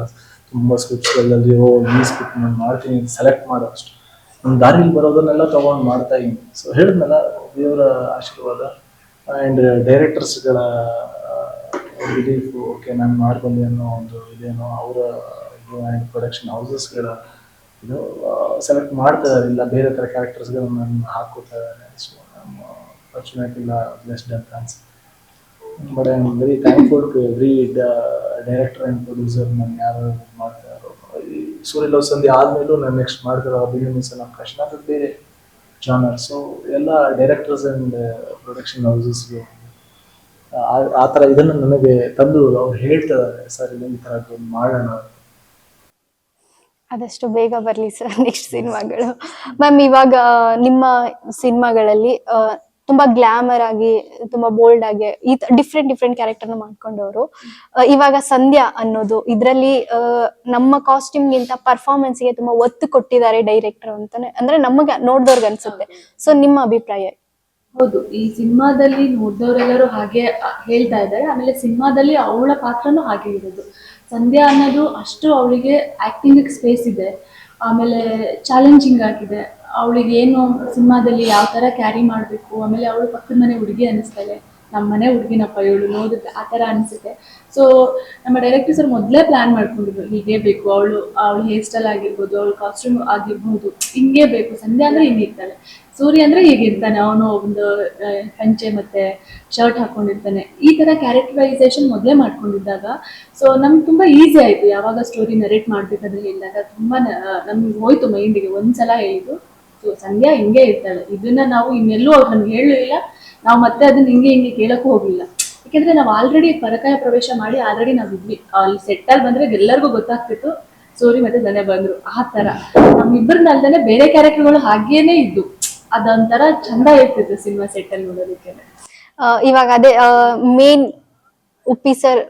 B: ತುಂಬಾ ಸ್ಕ್ರಿಪ್ಟ್ಸ್ಗಳಲ್ಲಿ ಈ ಸ್ಕ್ರಿಪ್ಟ್ ನಾನು ಮಾಡ್ತೀನಿ ಸೆಲೆಕ್ಟ್ ಮಾಡೋ ಅಷ್ಟು. ನಮ್ಮ ದಾರಿಲಿ ಬರೋದನ್ನೆಲ್ಲ ತಗೊಂಡು ಮಾಡ್ತಾ ಇದ್ದೀನಿ. ಸೊ ಹೇಳಿದ್ನಲ್ಲ, ದೇವರ ಆಶೀರ್ವಾದ ಆ್ಯಂಡ್ ಡೈರೆಕ್ಟರ್ಸ್ಗಳ ಬಿಲೀಫ್, ಓಕೆ ನಾನು ಮಾಡ್ಬಂದೆ ಅನ್ನೋ ಒಂದು ಇದೇನೋ ಅವರ ಇದು ಆ್ಯಂಡ್ ಪ್ರೊಡಕ್ಷನ್ ಹೌಸಸ್ಗಳ ಇದು ಸೆಲೆಕ್ಟ್ ಮಾಡ್ತಾ ಇದ್ದಾರೆ, ಇಲ್ಲ ಬೇರೆ ಥರ ಕ್ಯಾರೆಕ್ಟರ್ಸ್ಗಳನ್ನ ನಾನು ಹಾಕೋತಾ ಇದ್ದಾರೆ. ಸೊ ನಮ್ಮ ಫಾರ್ಚುನೇಟ್ ಇಲ್ಲ ಬ್ಲೆಸ್ಡ್ ಅಂತ ಅನ್ಸುತ್ತೆ. But I am very thankful to every director and producer ನಾನು ಯಾರು ಮಾಡ್ತಾ ಇರೋ. ಈ ಸೂರ್ಯ ಲವ್ ಸಂಧ್ಯಾ ಆದಮೇಲೂ ನಾನು ನೆಕ್ಸ್ಟ್ ಮಾಡ್ತಿರೋ ಅಭಿನಯಿಸೋ ಅವಕಾಶ ಅದು ಬೇರೆ ಜಾನರ್. ಸೊ ಎಲ್ಲ ಡೈರೆಕ್ಟರ್ಸ್ ಆ್ಯಂಡ್ ಪ್ರೊಡಕ್ಷನ್ ಹೌಸಸ್ಗೆ ಆ ಥರ ಇದನ್ನು ನನಗೆ ತಂದು ಅವ್ರು ಹೇಳ್ತಿದ್ದಾರೆ, ಸರ್ ಈ ಥರ ಮಾಡೋಣ.
A: ಆದಷ್ಟು ಬೇಗ ಬರ್ಲಿ ಸರ್ ನೆಕ್ಸ್ಟ್ ಸಿನಿಮಾಗಳು. ಮ್ಯಾಮ್, ಇವಾಗ ನಿಮ್ಮ ಸಿನಿಮಾಗಳಲ್ಲಿ ತುಂಬಾ ಗ್ಲಾಮರ್ ಆಗಿ, ತುಂಬಾ ಬೋಲ್ಡ್ ಆಗಿ ಈ ಡಿಫ್ರೆಂಟ್ ಕ್ಯಾರೆಕ್ಟರ್ನ ಮಾಡ್ಕೊಂಡವರು. ಇವಾಗ ಸಂಧ್ಯಾ ಅನ್ನೋದು ಇದ್ರಲ್ಲಿ ನಮ್ಮ ಕಾಸ್ಟ್ಯೂಮ್ ಗಿಂತ ಪರ್ಫಾರ್ಮೆನ್ಸ್ ಗೆ ತುಂಬಾ ಒತ್ತು ಕೊಟ್ಟಿದ್ದಾರೆ ಡೈರೆಕ್ಟರ್ ಅಂತಾನೆ ಅಂದ್ರೆ ನಮಗೆ ನೋಡ್ದವ್ರಿಗೆ ಅನ್ಸುತ್ತೆ. ಸೊ ನಿಮ್ಮ ಅಭಿಪ್ರಾಯ?
C: ಹೌದು, ಈ ಸಿನಿಮಾದಲ್ಲಿ ನೋಡಿದವರೆಲ್ಲರೂ ಹಾಗೆ ಹೇಳ್ತಾ ಇದ್ದಾರೆ. ಆಮೇಲೆ ಸಿನಿಮಾದಲ್ಲಿ ಅವಳ ಪಾತ್ರನೂ ಹಾಗೆ ಇರೋದು. ಸಂಧ್ಯಾ ಅನ್ನೋದು ಅಷ್ಟು ಅವಳಿಗೆ ಆಕ್ಟಿಂಗ್ ಸ್ಪೇಸ್ ಇದೆ. ಆಮೇಲೆ ಚಾಲೆಂಜಿಂಗ್ ಆಗಿದೆ. ಅವಳಿಗೆ ಏನು ಸಿನಿಮಾದಲ್ಲಿ ಯಾವ ಥರ ಕ್ಯಾರಿ ಮಾಡಬೇಕು, ಆಮೇಲೆ ಅವಳು ಪಕ್ಕದ ಮನೆ ಹುಡುಗಿ ಅನ್ನಿಸ್ತಾಳೆ, ನಮ್ಮ ಮನೆ ಹುಡುಗಿನಪ್ಪ ಇವಳು ನೋಡಿದ್ರೆ ಆ ಥರ ಅನಿಸುತ್ತೆ. ಸೊ ನಮ್ಮ ಡೈರೆಕ್ಟರ್ ಸರ್ ಮೊದಲೇ ಪ್ಲ್ಯಾನ್ ಮಾಡ್ಕೊಂಡಿದ್ರು, ಹೀಗೆ ಬೇಕು ಅವಳ ಹೇರ್ ಸ್ಟೈಲ್ ಆಗಿರ್ಬೋದು, ಅವಳ ಕಾಸ್ಟ್ಯೂಮ್ ಆಗಿರ್ಬೋದು, ಹಿಂಗೆ ಬೇಕು. ಸಂಧ್ಯಾ ಅಂದರೆ ಹಿಂಗೆ ಇರ್ತಾಳೆ, ಸೂರ್ಯ ಅಂದರೆ ಹೀಗಿರ್ತಾನೆ, ಅವನು ಒಂದು ಪಂಚೆ ಮತ್ತು ಶರ್ಟ್ ಹಾಕ್ಕೊಂಡಿರ್ತಾನೆ. ಈ ಥರ ಕ್ಯಾರೆಕ್ಟರೈಸೇಷನ್ ಮೊದಲೇ ಮಾಡ್ಕೊಂಡಿದ್ದಾಗ ಸೊ ನಮ್ಗೆ ತುಂಬ ಈಸಿ ಆಯಿತು. ಯಾವಾಗ ಸ್ಟೋರಿ ನರೇಟ್ ಮಾಡಬೇಕಾದ್ರೆ ಹೇಳಿದಾಗ ತುಂಬ ನಮ್ಗೆ ಹೋಯ್ತು ಮೈಂಡಿಗೆ. ಒಂದ್ಸಲ ಹೇಳಿದ್ದು, ಸೊ ಸಂಧ್ಯಾ ಹಿಂಗೆ ಇರ್ತಾಳೆ, ಇದನ್ನ ನಾವು ಇನ್ನೆಲ್ಲೂ ಅವ್ರು ನಮ್ಗೆ ಹೇಳಲಿಲ್ಲ, ನಾವು ಮತ್ತೆ ಅದನ್ನ ಹಿಂಗೆ ಕೇಳಕ್ಕೂ ಹೋಗಲಿಲ್ಲ. ಯಾಕೆಂದ್ರೆ ನಾವು ಆಲ್ರೆಡಿ ಪರಕಾಯ ಪ್ರವೇಶ ಮಾಡಿ ಆಲ್ರೆಡಿ ನಾವು ಇದ್ವಿ ಅಲ್ಲಿ ಸೆಟ್ಟಲ್ಲಿ. ಬಂದ್ರೆ ಎಲ್ಲರಿಗೂ ಗೊತ್ತಾಗ್ತಿತ್ತು ಸೂರಿ ಮತ್ತೆ ಧನ್ಯ ಬಂದ್ರು. ಆ ತರ ನಮ್ಮಿಬ್ಬರನ್ನ ಅಲ್ದೇನೆ ಬೇರೆ ಕ್ಯಾರೆಕ್ಟರ್ಗಳು ಹಾಗೇನೆ ಇದ್ದು ಅದೊಂಥರ ಚಂದ ಇರ್ತಿತ್ತು ಸಿನಿಮಾ ಸೆಟ್ಟಲ್ಲಿ ನೋಡೋದಕ್ಕೆ.
A: ಇವಾಗ ಅದೇ ಮೇನ್ ಉಪ್ಪಿ ಸರ್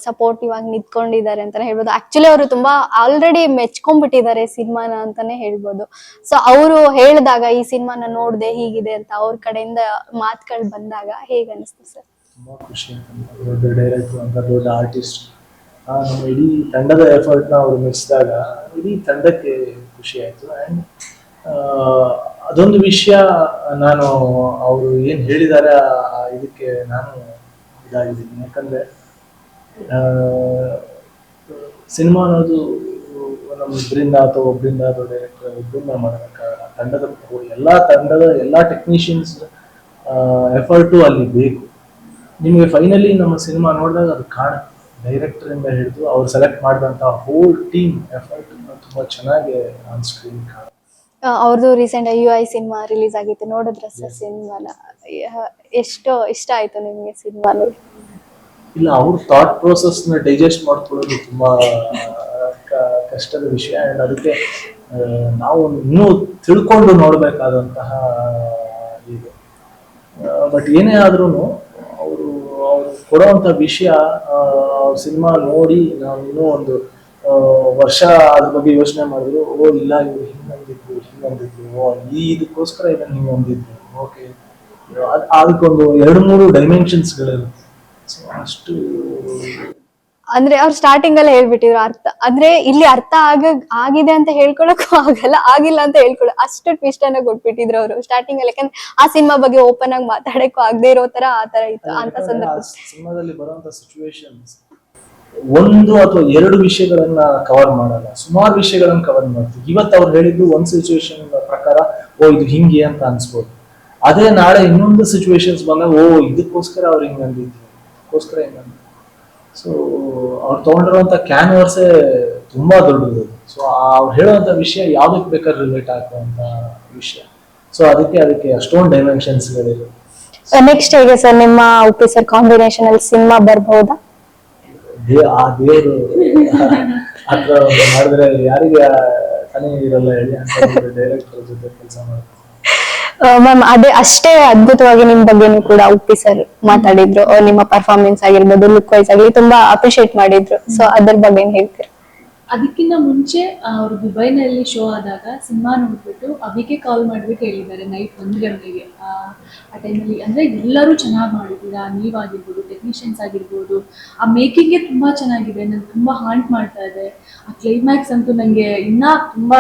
A: ಸಪೋರ್ಟ್ ಇವಾಗ ನಿಂತ್ಕೊಂಡಿದ್ದಾರೆ ಅಂತಾನೆ ಹೇಳ್ಬೋದು. ಆಕ್ಚುಲಿ ಅವರು ತುಂಬಾ ಆಲ್ರೆಡಿ ಮೆಚ್ಕೊಂಡ್ಬಿಟ್ಟಿದ್ದಾರೆ ಸಿನಿಮಾನ ಅಂತಾನೆ ಹೇಳ್ಬೋದು. ಸೊ ಅವರು ಹೇಳಿದಾಗ ಈ ಸಿನಿಮಾನ ನೋಡ್ದೆ ಹೀಗಿದೆ ಅಂತ ಅವ್ರ ಕಡೆಯಿಂದ ಮಾತುಗಳು ಬಂದಾಗ ಹೇಗ್ ಅನಿಸ್ತು ಸರ್?
B: ತುಂಬಾ ಖುಷಿ ಆಯ್ತು. ದೊಡ್ಡ ಡೈರೆಕ್ಟರ್ ಅಂತ, ದೊಡ್ಡ ಆರ್ಟಿಸ್ಟ್, ನಮ್ಮ ಇಡೀ ತಂಡದ ಎಫರ್ಟ್ನ ಅವ್ರು ಮೆಚ್ಚಿದಾಗ ಇಡೀ ತಂಡಕ್ಕೆ ಖುಷಿ ಆಯ್ತು. ಆ್ಯಂಡ್ ಅದೊಂದು ವಿಷಯ, ನಾನು ಅವರು ಏನು ಹೇಳಿದ್ದಾರೆ ಇದಕ್ಕೆ ನಾನು ಇದಾಗಿದ್ದೀನಿ. ಯಾಕಂದರೆ ಸಿನಿಮಾ ಅನ್ನೋದು ನಮ್ಮಿಬ್ಬರಿಂದ ಅಥವಾ ಒಬ್ಬರಿಂದ ಅಥವಾ ಡೈರೆಕ್ಟರ್ ಇಬ್ಬರಿಂದ ಮಾಡಬೇಕಾಗಲ್ಲ. ತಂಡದ ಎಲ್ಲ ಟೆಕ್ನಿಷಿಯನ್ಸ್ ಎಫರ್ಟು ಅಲ್ಲಿ ಬೇಕು. ನಿಮಗೆ ಫೈನಲಿ ನಮ್ಮ ಸಿನಿಮಾ ನೋಡಿದಾಗ ಅದು ಕಾಣುತ್ತೆ. ಡೈರೆಕ್ಟರಿಂದ ಹಿಡಿದು ಅವ್ರು ಸೆಲೆಕ್ಟ್ ಮಾಡಿದಂಥ ಹೋಲ್ ಟೀಮ್ ಎಫರ್ಟ್ ತುಂಬ ಚೆನ್ನಾಗಿ ಆನ್ ಸ್ಕ್ರೀನ್ ಕಾಣುತ್ತೆ.
A: ಅವ್ರದ್ದು ರೀಸೆಂಟ್ UI ಸಿನಿಮಾ ರಿಲೀಸ್ ಆಗಿತ್ತು, ನೋಡಿದ್ರ ಸರ್ ಸಿನಿಮಾನ? ಎಷ್ಟು ಇಷ್ಟ ಆಯ್ತು ನಿಮ್ಗೆ ಸಿನಿಮಾನು?
B: ಇಲ್ಲ, ಅವ್ರ ಥಾಟ್ ಪ್ರೋಸೆಸ್ನ ಡೈಜೆಸ್ಟ್ ಮಾಡ್ಕೊಳ್ಳೋದು ತುಂಬ ಕಷ್ಟದ ವಿಷಯ. ಆ್ಯಂಡ್ ಅದಕ್ಕೆ ನಾವು ಇನ್ನೂ ತಿಳ್ಕೊಂಡು ನೋಡಬೇಕಾದಂತಹ ಇದು. ಬಟ್ ಏನೇ ಆದ್ರೂ ಅವರು ಕೊಡುವಂಥ ವಿಷಯ, ಸಿನಿಮಾ ನೋಡಿ ನಾವು ಇನ್ನೂ ಒಂದು ವರ್ಷ ಅದ್ರ ಬಗ್ಗೆ ಯೋಚನೆ ಮಾಡಿದ್ರು. ಓ ಇಲ್ಲ, ಇವ್ರು ಹಿಂಗಂದಿದ್ರು, ಓ ಇದಕ್ಕೋಸ್ಕರ ಇದನ್ನು ಹಿಂಗೆ ಹೊಂದಿದ್ರು, ಓಕೆ. ಅದಕ್ಕೊಂದು 2-3 ಡೈಮೆನ್ಷನ್ಸ್ಗಳಿರುತ್ತೆ. ಸೊ ಅಷ್ಟು
A: ಅಂದ್ರೆ ಅವ್ರು ಸ್ಟಾರ್ಟಿಂಗ್ ಅಲ್ಲೇ ಹೇಳ್ಬಿಟ್ಟಿದ್ರು ಅರ್ಥ, ಅಂದ್ರೆ ಇಲ್ಲಿ ಅರ್ಥ ಆಗಿದೆ ಅಂತ ಹೇಳ್ಕೊಳಕ್ಕೂ ಆಗಲ್ಲ, ಆಗಿಲ್ಲ ಅಂತ ಅಷ್ಟು ಟ್ವಿಸ್ಟ್ ಅನ್ನ ಕೊಟ್ಬಿಟ್ಟಿದ್ರು ಅವರು ಸ್ಟಾರ್ಟಿಂಗ್ ಅಲ್ಲಿ. ಯಾಕಂದ್ರೆ ಆ ಸಿನಿಮಾ ಬಗ್ಗೆ ಓಪನ್ ಆಗಿ ಮಾತಾಡಕ್ಕೂ ಆಗದೆ ಇರೋ ತರ ಆ ತರ ಇತ್ತು ಅಂತ ಸಂದರ್ಭ.
B: ಸಿನಿಮಾದಲ್ಲಿ ಬರುವಂತ ಸಿಚುವೇಶನ್ಸ್ 1 ಅಥವಾ 2 ವಿಷಯಗಳನ್ನ ಕವರ್ ಮಾಡಲ್ಲ, ಸುಮಾರು ವಿಷಯಗಳನ್ನ ಕವರ್ ಮಾಡ್ತೀವಿ. ಇವತ್ತು ಅವ್ರು ಹೇಳಿದ್ದು ಒಂದು ಸಿಚುವೇಶನ್ ಪ್ರಕಾರ ಓ ಇದು ಹಿಂಗೆ ಅಂತ ಅನ್ಸ್ಬೋದು. ಅದೇ ನಾಳೆ ಇನ್ನೊಂದು ಸಿಚುವೇಶನ್ಸ್ ಬಂದಾಗ ಓ ಇದಕ್ಕೋಸ್ಕರ ಅವ್ರು ಹಿಂಗಂದಿದ್ರು, ಇದಕ್ಕೋಸ್ಕರ ಹಿಂಗಂದಿದ್ರು. ಸೊ ಅವ್ರು ತಗೊಂಡಿರುವಂತ ಕ್ಯಾನ್ವರ್ಸೇ ತುಂಬಾ ದೊಡ್ಡದು. ಸೊ ಅವ್ರು ಹೇಳುವಂತ ವಿಷಯ ಯಾವ್ದಕ್ಕೆ ಬೇಕಾದ್ರೆ ರಿಲೇಟ್ ಆಗುವಂತ ವಿಷಯ. ಸೊ ಅದಕ್ಕೆ ಅಷ್ಟೊಂದು ಡೈಮೆನ್ಷನ್ಸ್ಗಳಿದೆ.
A: ನೆಕ್ಸ್ಟ್ ಹೇಗೆ ಸರ್ ನಿಮ್ಮ ಉಪ್ಪಿ ಸರ್ ಕಾಂಬಿನೇಷನ್ ಅಲ್ಲಿ ಸಿನಿಮಾ ಬರ್ಬಹುದಾ?
B: ಆ ದೇವರು ಹತ್ರ ಮಾಡಿದ್ರೆ ಯಾರಿಗೆ ತಾನೇ ಇರಲ್ಲ ಹೇಳಿ ಅಂತ ಡೈರೆಕ್ಟರ್ ಜೊತೆ ಕೆಲಸ ಮಾಡ್ತಾರೆ.
A: ಮ್ಯಾಮ್ ಅದೇ ಅಷ್ಟೇ ಅದ್ಭುತವಾಗಿ ನಿಮ್ ಬಗ್ಗೆನೂ ಕೂಡ ಉಪ್ಪಿ ಸರ್ ಮಾತಾಡಿದ್ರು. ನಿಮ್ಮ ಪರ್ಫಾರ್ಮೆನ್ಸ್ ಆಗಿರ್ಬೋದು, ಲುಕ್ ವೈಸ್ ಆಗಲಿ ತುಂಬಾ ಅಪ್ರಿಶಿಯೇಟ್ ಮಾಡಿದ್ರು. ಸೊ ಅದ್ರ ಬಗ್ಗೆ ಏನ್ ಹೇಳ್ತೀರಾ?
C: ಅದಕ್ಕಿಂತ ಮುಂಚೆ ಅವರು ದುಬೈನಲ್ಲಿ ಶೋ ಆದಾಗ ಸಿನಿಮಾ ನೋಡ್ಬಿಟ್ಟು ಅವಿಗೆ ಕಾಲ್ ಮಾಡ್ಬಿಟ್ಟು ಹೇಳಿದ್ದಾರೆ ನೈಟ್ 1 ಗಂಟೆಗೆ. ಆ ಟೈಮಲ್ಲಿ ಅಂದರೆ ಎಲ್ಲರೂ ಚೆನ್ನಾಗಿ ಮಾಡಿದ್ದೀರಾ, ನೀವಾಗಿರ್ಬೋದು, ಟೆಕ್ನಿಷಿಯನ್ಸ್ ಆಗಿರ್ಬೋದು, ಆ ಮೇಕಿಂಗೇ ತುಂಬ ಚೆನ್ನಾಗಿದೆ, ನನಗೆ ತುಂಬ ಹಾಂಟ್ ಮಾಡ್ತಾ ಇದೆ, ಆ ಕ್ಲೈಮ್ಯಾಕ್ಸ್ ಅಂತೂ ನನಗೆ ಇನ್ನೂ ತುಂಬ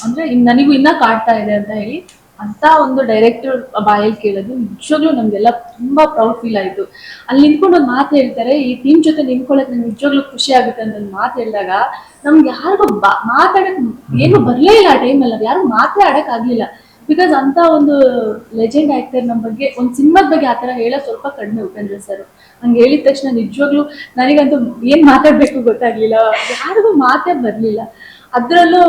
C: ಅಂದರೆ ನನಗೂ ಇನ್ನೂ ಕಾಡ್ತಾ ಇದೆ ಅಂತ ಹೇಳಿ ಅಂತ ಒಂದು ಡೈರೆಕ್ಟರ್ ಬಾಯಲ್ಲಿ ಕೇಳೋದು ನಿಜವಾಗ್ಲೂ ನಮಗೆಲ್ಲ ತುಂಬ ಪ್ರೌಡ್ ಫೀಲ್ ಆಯಿತು. ಅಲ್ಲಿ ನಿಂತ್ಕೊಂಡು ಒಂದು ಮಾತು ಹೇಳ್ತಾರೆ, ಈ ಟೀಮ್ ಜೊತೆ ನಿಂತ್ಕೊಳ್ಳೋಕೆ ನಂಗೆ ನಿಜವಾಗ್ಲೂ ಖುಷಿ ಆಗುತ್ತೆ ಅಂತ ಒಂದು ಮಾತು ಹೇಳಿದಾಗ ನಮ್ಗೆ ಯಾರಿಗೂ ಮಾತಾಡಕ್ ಏನು ಬರಲೇ ಇಲ್ಲ ಆ ಟೈಮಲ್ಲಿ. ಅದು ಯಾರು ಮಾತಾಡೋಕ್ಕಾಗಲಿಲ್ಲ. ಬಿಕಾಸ್ ಅಂತ ಒಂದು ಲೆಜೆಂಡ್ ಆಕ್ಟರ್ ನಮ್ಮ ಬಗ್ಗೆ, ಒಂದು ಸಿನಿಮಾದ ಬಗ್ಗೆ ಆ ಥರ ಹೇಳೋದು ಸ್ವಲ್ಪ ಕಡಿಮೆ ಉಪೇಂದ್ರ ಸರ್. ಹಂಗೆ ಹೇಳಿದ ತಕ್ಷಣ ನಿಜವಾಗ್ಲೂ ನನಗಂತೂ ಏನು ಮಾತಾಡಬೇಕು ಗೊತ್ತಾಗ್ಲಿಲ್ಲ, ಯಾರಿಗೂ ಮಾತೇ ಬರಲಿಲ್ಲ. ಅದರಲ್ಲೂ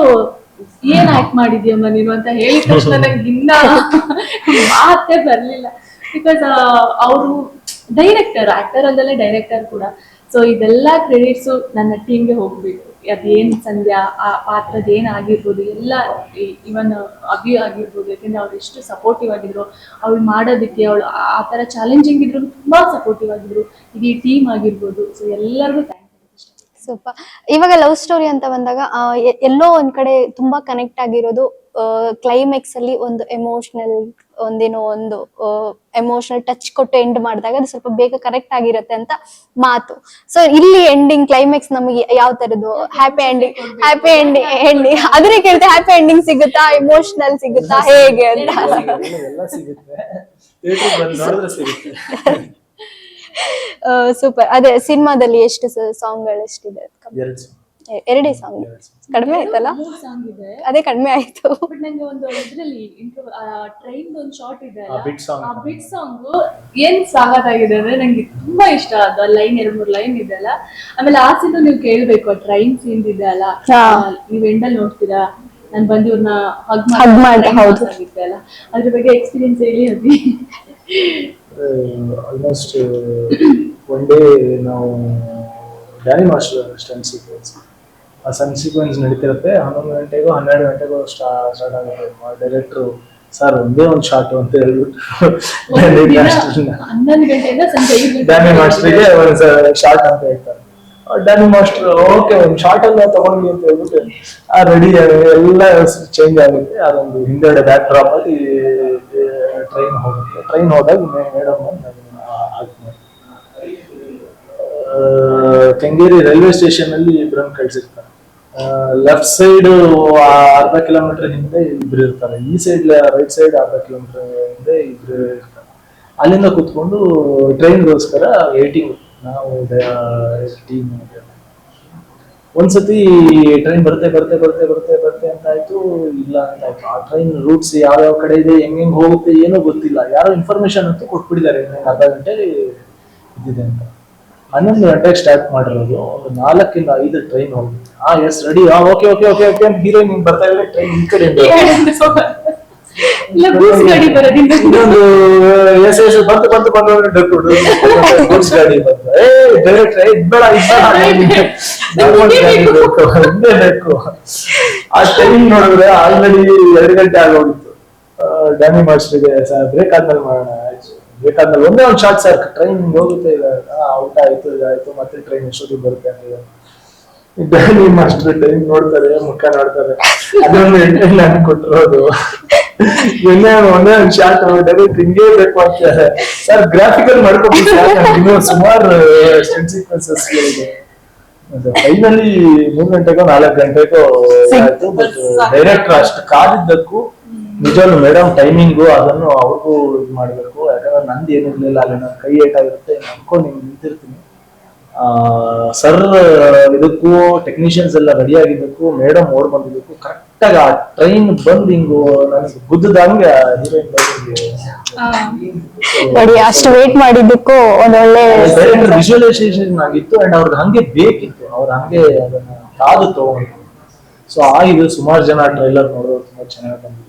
C: ಏನ್ ಆಕ್ಟ್ ಮಾಡಿದ್ಯಮ್ಮ ನೀನು ಅಂತ ಹೇಳಿದ ತಕ್ಷಣ ನಂಗೆ ಇನ್ನ ಮಾತೇ ಬರ್ಲಿಲ್ಲ. ಬಿಕಾಸ್ ಅವರು ಡೈರೆಕ್ಟರ್, ಆಕ್ಟರ್ ಅಲ್ಲದೆ ಡೈರೆಕ್ಟರ್ ಕೂಡ. ಸೊ ಇದೆಲ್ಲ ಕ್ರೆಡಿಟ್ಸು ನನ್ನ ಟೀಮ್ಗೆ ಹೋಗ್ಬೇಕು. ಅದೇನ್ ಸಂಧ್ಯಾ ಆ ಪಾತ್ರದ ಏನ್ ಆಗಿರ್ಬೋದು ಎಲ್ಲ, ಇವನ್ ಅಭಿ ಆಗಿರ್ಬೋದು, ಯಾಕೆಂದ್ರೆ ಅವ್ರು ಎಷ್ಟು ಸಪೋರ್ಟಿವ್ ಆಗಿದ್ರು ಅವ್ಳು ಮಾಡೋದಕ್ಕೆ. ಅವಳು ಆ ಥರ ಚಾಲೆಂಜಿಂಗ್ ಇದ್ರು ತುಂಬಾ ಸಪೋರ್ಟಿವ್ ಆಗಿದ್ರು, ಇಡೀ ಟೀಮ್ ಆಗಿರ್ಬೋದು. ಸೊ ಎಲ್ಲರಿಗೂ ಥ್ಯಾಂಕ್ ಯು.
A: ಸೂಪರ್. ಇವಾಗ ಲವ್ ಸ್ಟೋರಿ ಅಂತ ಬಂದಾಗ ಎಲ್ಲೋ ಒಂದ್ ಕಡೆ ತುಂಬಾ ಕನೆಕ್ಟ್ ಆಗಿರೋದು ಕ್ಲೈಮ್ಯಾಕ್ಸ್ ಅಲ್ಲಿ ಒಂದು ಎಮೋಷನಲ್ ಒಂದು ಎಮೋಷನಲ್ ಟಚ್ ಕೊಟ್ಟು ಎಂಡ್ ಮಾಡಿದಾಗ ಅದು ಸ್ವಲ್ಪ ಬೇಗ ಕರೆಕ್ಟ್ ಆಗಿರುತ್ತೆ ಅಂತ ಮಾತು. ಸೊ ಇಲ್ಲಿ ಎಂಡಿಂಗ್ ಕ್ಲೈಮ್ಯಾಕ್ಸ್ ನಮಗೆ ಯಾವ ತರದ್ದು ಹ್ಯಾಪಿ ಎಂಡಿಂಗ್ ಅದ್ರೆ ಕೇಳ್ತೆ ಹ್ಯಾಪಿ ಎಂಡಿಂಗ್ ಸಿಗುತ್ತಾ, ಎಮೋಷನಲ್ ಸಿಗುತ್ತಾ, ಹೇಗೆ ಅಂತ?
B: ಎಲ್ಲ ಸಿಗುತ್ತೆ, ಥಿಯೇಟರ್ ಬಂದು ನೋಡಿದ್ರೆ ಸಿಗುತ್ತೆ.
A: ಸೂಪರ್. ಅದೇ ಸಿನಿಮಾದಲ್ಲಿ ಎಷ್ಟು ಸಾಂಗ್ಗಳು ಎಷ್ಟಿದೆ? ಎರಡೇ ಸಾಂಗ್, ಕಡಿಮೆ ಆಯ್ತಲ್ಲ?
C: ಸಾಂಗ್ ಇದೆ,
A: ಅದೇ ಕಡಿಮೆ ಆಯ್ತು.
C: ಬಟ್ ನಂಗೆ ಒಂದು ಇದ್ರಲ್ಲಿ ಟ್ರೈನ್ ಒಂದು ಶಾರ್ಟ್ ಇದೆ ಅಲ್ಲ, ಆ ಬಿಟ್ ಸಾಂಗ್ ಏನ್ ಸಾಕಾಗಿದೆ ಅಂದ್ರೆ ನಂಗೆ ತುಂಬಾ ಇಷ್ಟ. ಅದು ಲೈನ್ 2-3 ಲೈನ್ ಇದೆ ಅಲ್ಲ. ಆಮೇಲೆ ಆ ಸೀನ್ ನೀವು ಕೇಳ್ಬೇಕು, ಟ್ರೈನ್ ಸೀನ್ ಇದೆ ಅಲ್ಲ, ನೀವ್ ಎಂಡಲ್ಲಿ ನೋಡ್ತೀರಾ, ನಾನು ಬಂದು ಇವ್ರನ್ನ ಹಗ್ ಮಾಡಿ ಆಗಿದ್ದೆ ಅಲ್ಲ, ಅದ್ರ ಬಗ್ಗೆ ಎಕ್ಸ್ಪೀರಿಯನ್ಸ್ ಹೇಳಿ ಅದಿ.
B: ಆಲ್ಮೋಸ್ಟ್ ಒನ್ ಡೇ ನಾವು ಡ್ಯಾನಿ ಮಾಸ್ಟರ್ ಸ್ಟಂಟ್ ಸೀಕ್ವೆನ್ಸ್, ಆ ಸ್ಟಂಟ್ ಸೀಕ್ವೆನ್ಸ್ ನಡೀತಿರುತ್ತೆ. 11 ಗಂಟೆಗೋ 12 ಗಂಟೆಗೋ ಸ್ಟಾರ್ಟ್ ಆಗುತ್ತೆ. ಡೈರೆಕ್ಟ್ರು ಸರ್ ಒಂದೇ ಒಂದು ಶಾಟ್ ಅಂತ ಹೇಳ್ಬಿಟ್ಟು ಡ್ಯಾನಿ ಮಾಸ್ಟರ್ಗೆ ಒಂದು ಶಾರ್ಟ್ ಅಂತ ಹೇಳ್ತಾರೆ. ಡ್ಯಾನಿ ಮಾಸ್ಟರ್ ಓಕೆ ಒಂದು ಶಾರ್ಟ್ ಅಲ್ಲ ತಗೊಂಡ್ವಿ ಅಂತ ಹೇಳ್ಬಿಟ್ಟು ರೆಡಿ ಎಲ್ಲ ಚೇಂಜ್ ಆಗುತ್ತೆ. ಅದೊಂದು ಹಿಂದೆಗಡೆ ಬ್ಯಾಕ್ ಡ್ರಾಪ್ ಆಗಿ ಟ್ರೈನ್ ಹೋಗುತ್ತೆ. ಟ್ರೈನ್ ಹೋದಾಗ ಮೇಡಮ್ ಕೆಂಗೇರಿ ರೈಲ್ವೆ ಸ್ಟೇಷನ್ ಅಲ್ಲಿ ಇಬ್ಬರನ್ನು ಕಳ್ಸಿರ್ತಾರೆ. ಲೆಫ್ಟ್ ಸೈಡ್ ಅರ್ಧ ಕಿಲೋಮೀಟರ್ ಹಿಂದೆ ಇಬ್ರು ಇರ್ತಾರೆ, ಈ ಸೈಡ್ ರೈಟ್ ಸೈಡ್ ಅರ್ಧ ಕಿಲೋಮೀಟರ್ ಹಿಂದೆ ಇಬ್ರು ಇರ್ತಾರೆ. ಅಲ್ಲಿಂದ ಕುತ್ಕೊಂಡು ಟ್ರೈನ್ಗೋಸ್ಕರ ವೇಟಿಂಗ್ ನಾವು ಟೀಮ್. ಒಂದ್ಸತಿ ಟ್ರೈನ್ ಬರುತ್ತೆ ಬರುತ್ತೆ ಬರುತ್ತೆ ಬರುತ್ತೆ ಬರುತ್ತೆ ಅಂತ ಆಯ್ತು, ಇಲ್ಲ ಅಂತ ಆಯ್ತು. ಆ ಟ್ರೈನ್ ರೂಟ್ಸ್ ಯಾವ ಕಡೆ ಇದೆ, ಹೆಂಗ್ ಹೋಗುತ್ತೆ ಏನೋ ಗೊತ್ತಿಲ್ಲ. ಯಾರೋ ಇನ್ಫಾರ್ಮೇಶನ್ ಅಂತೂ ಕೊಟ್ಬಿಟ್ಟಿದ್ದಾರೆ, ಅರ್ಧ ಗಂಟೆ ಇದಿದೆ ಅಂತ. 11 ಗಂಟೆಗೆ ಸ್ಟಾರ್ಟ್ ಮಾಡಿರೋದು, ಒಂದು 4 ಇಂದ 5 ಟ್ರೈನ್ ಹೋಗುತ್ತೆ. Yes ready, okay okay okay okay ಅಂತ ಹೀರೋಯಿನ್ ಬರ್ತಾ ಇದ್ರೆ ಟ್ರೈನ್ ಈ ಕಡೆ ಇನ್ನೊಂದು ಎಸ್ ಎಸ್ ಬಂತು ಬಂತು ಬಂದು ಗೂಡ್ಸ್ ಗಾಡಿ ಬಂತು. ಡೈರೆಕ್ಟ್ ಬೇಕು. ಆ ಟೈಮಿಂಗ್ ನೋಡಿದ್ರೆ ಆಲ್ರೆಡಿ 2 ಗಂಟೆ ಆಗೋಗಿತ್ತು. ಡ್ಯಾನಿ ಮಾಸ್ಟರ್ಗೆ ಬ್ರೇಕ್ ಆದ್ಮೇಲೆ ಮಾಡೋಣ, ಬೇಕಾದ್ಮೇಲೆ ಒಂದೇ ಒಂದು ಶಾರ್ಟ್ ಸರ್, ಟ್ರೈನ್ ಹೋಗುತ್ತೆ, ಈಗ ಔಟ್ ಆಯ್ತು ಇದಾಯ್ತು, ಮತ್ತೆ ಟ್ರೈನ್ ಎಷ್ಟೊತ್ತಿಗೆ ಬರುತ್ತೆ ಅಂತ. ಡ್ಯಾನಿ ಮಾಸ್ಟರ್ ಟೈಮ್ ನೋಡ್ತಾರೆ, ಮುಖ ನೋಡ್ತಾರೆ. ಅದೊಂದು ಎಂಟೈನ್ ನಾನು ಕೊಟ್ಟಿರೋದು ಒಂದೇ ಒಂದು ಶಾರ್ಟ್ ಡೈರೆಕ್ಟ್ ಹಿಂಗೇ ಬೇಕು ಅಂತಾರೆ. ಸರ್ ಗ್ರಾಫಿಕಲ್ ಮಾಡ್ಕೊಬೇಕು, ಸುಮಾರು ಸ್ಟಂಟ್ ಸೀಕ್ವೆನ್ಸಸ್ ಇದೆ. ಫೈನಲಿ 3 ಗಂಟೆಗೋ 4 ಗಂಟೆಗೋ ಆಯ್ತು. ಬಟ್ ಡೈರೆಕ್ಟರ್ ಅಷ್ಟು ಕಾದಿದ್ದಕ್ಕೂ ನಿಜವಾಗ್ಲೂ ಮೇಡಮ್ ಟೈಮಿಂಗು ಅದನ್ನು ಅವ್ರಿಗೂ ಇದು ಮಾಡ್ಬೇಕು. ಯಾಕಂದ್ರೆ ನಂದು ಏನಿರ್ಲಿಲ್ಲ, ಅಲ್ಲಿ ನನ್ನ ಕೈ ಏಟಾಗಿರುತ್ತೆ ಅನ್ಕೊಂಡು ನಿಂತಿರ್ತೀನಿ. ಸರ್ ಇದಕ್ಕೂ ಟೆಕ್ನಿಷಿಯನ್ಸ್ ಎಲ್ಲ ರೆಡಿ ಆಗಿದ್ದಕ್ಕೂ ಮೇಡಮ್ ಓಡ್ ಬಂದಿದ್ದಕ್ಕೂ ಕರೆಕ್ಟಾಗಿ ಆ ಟ್ರೈನ್ ಬಂದ್ ಹಿಂಗು ನನಗೆ ಗುದ್ದದಂಗೆ ಹೀರೋಯಿನ್
A: ನೋಡಿ, ಅಷ್ಟು ವೇಟ್ ಮಾಡಿದ್ದಕ್ಕೂ ಒಂದೊಳ್ಳೆ
B: ವಿಜುವಲೈಸೇಷನ್ ಆಗಿತ್ತು. ಅಂಡ್ ಅವ್ರಿಗೆ ಹಂಗೆ ಬೇಕಿತ್ತು, ಅವ್ರು ಹಂಗೆ ಅದನ್ನ ಕಾದು ತಗೊಂಡು. ಸೊ ಇದು ಸುಮಾರು ಜನ ಟ್ರೈಲರ್ ನೋಡೋದು ತುಂಬಾ ಚೆನ್ನಾಗಿ ಬಂದಿತ್ತು.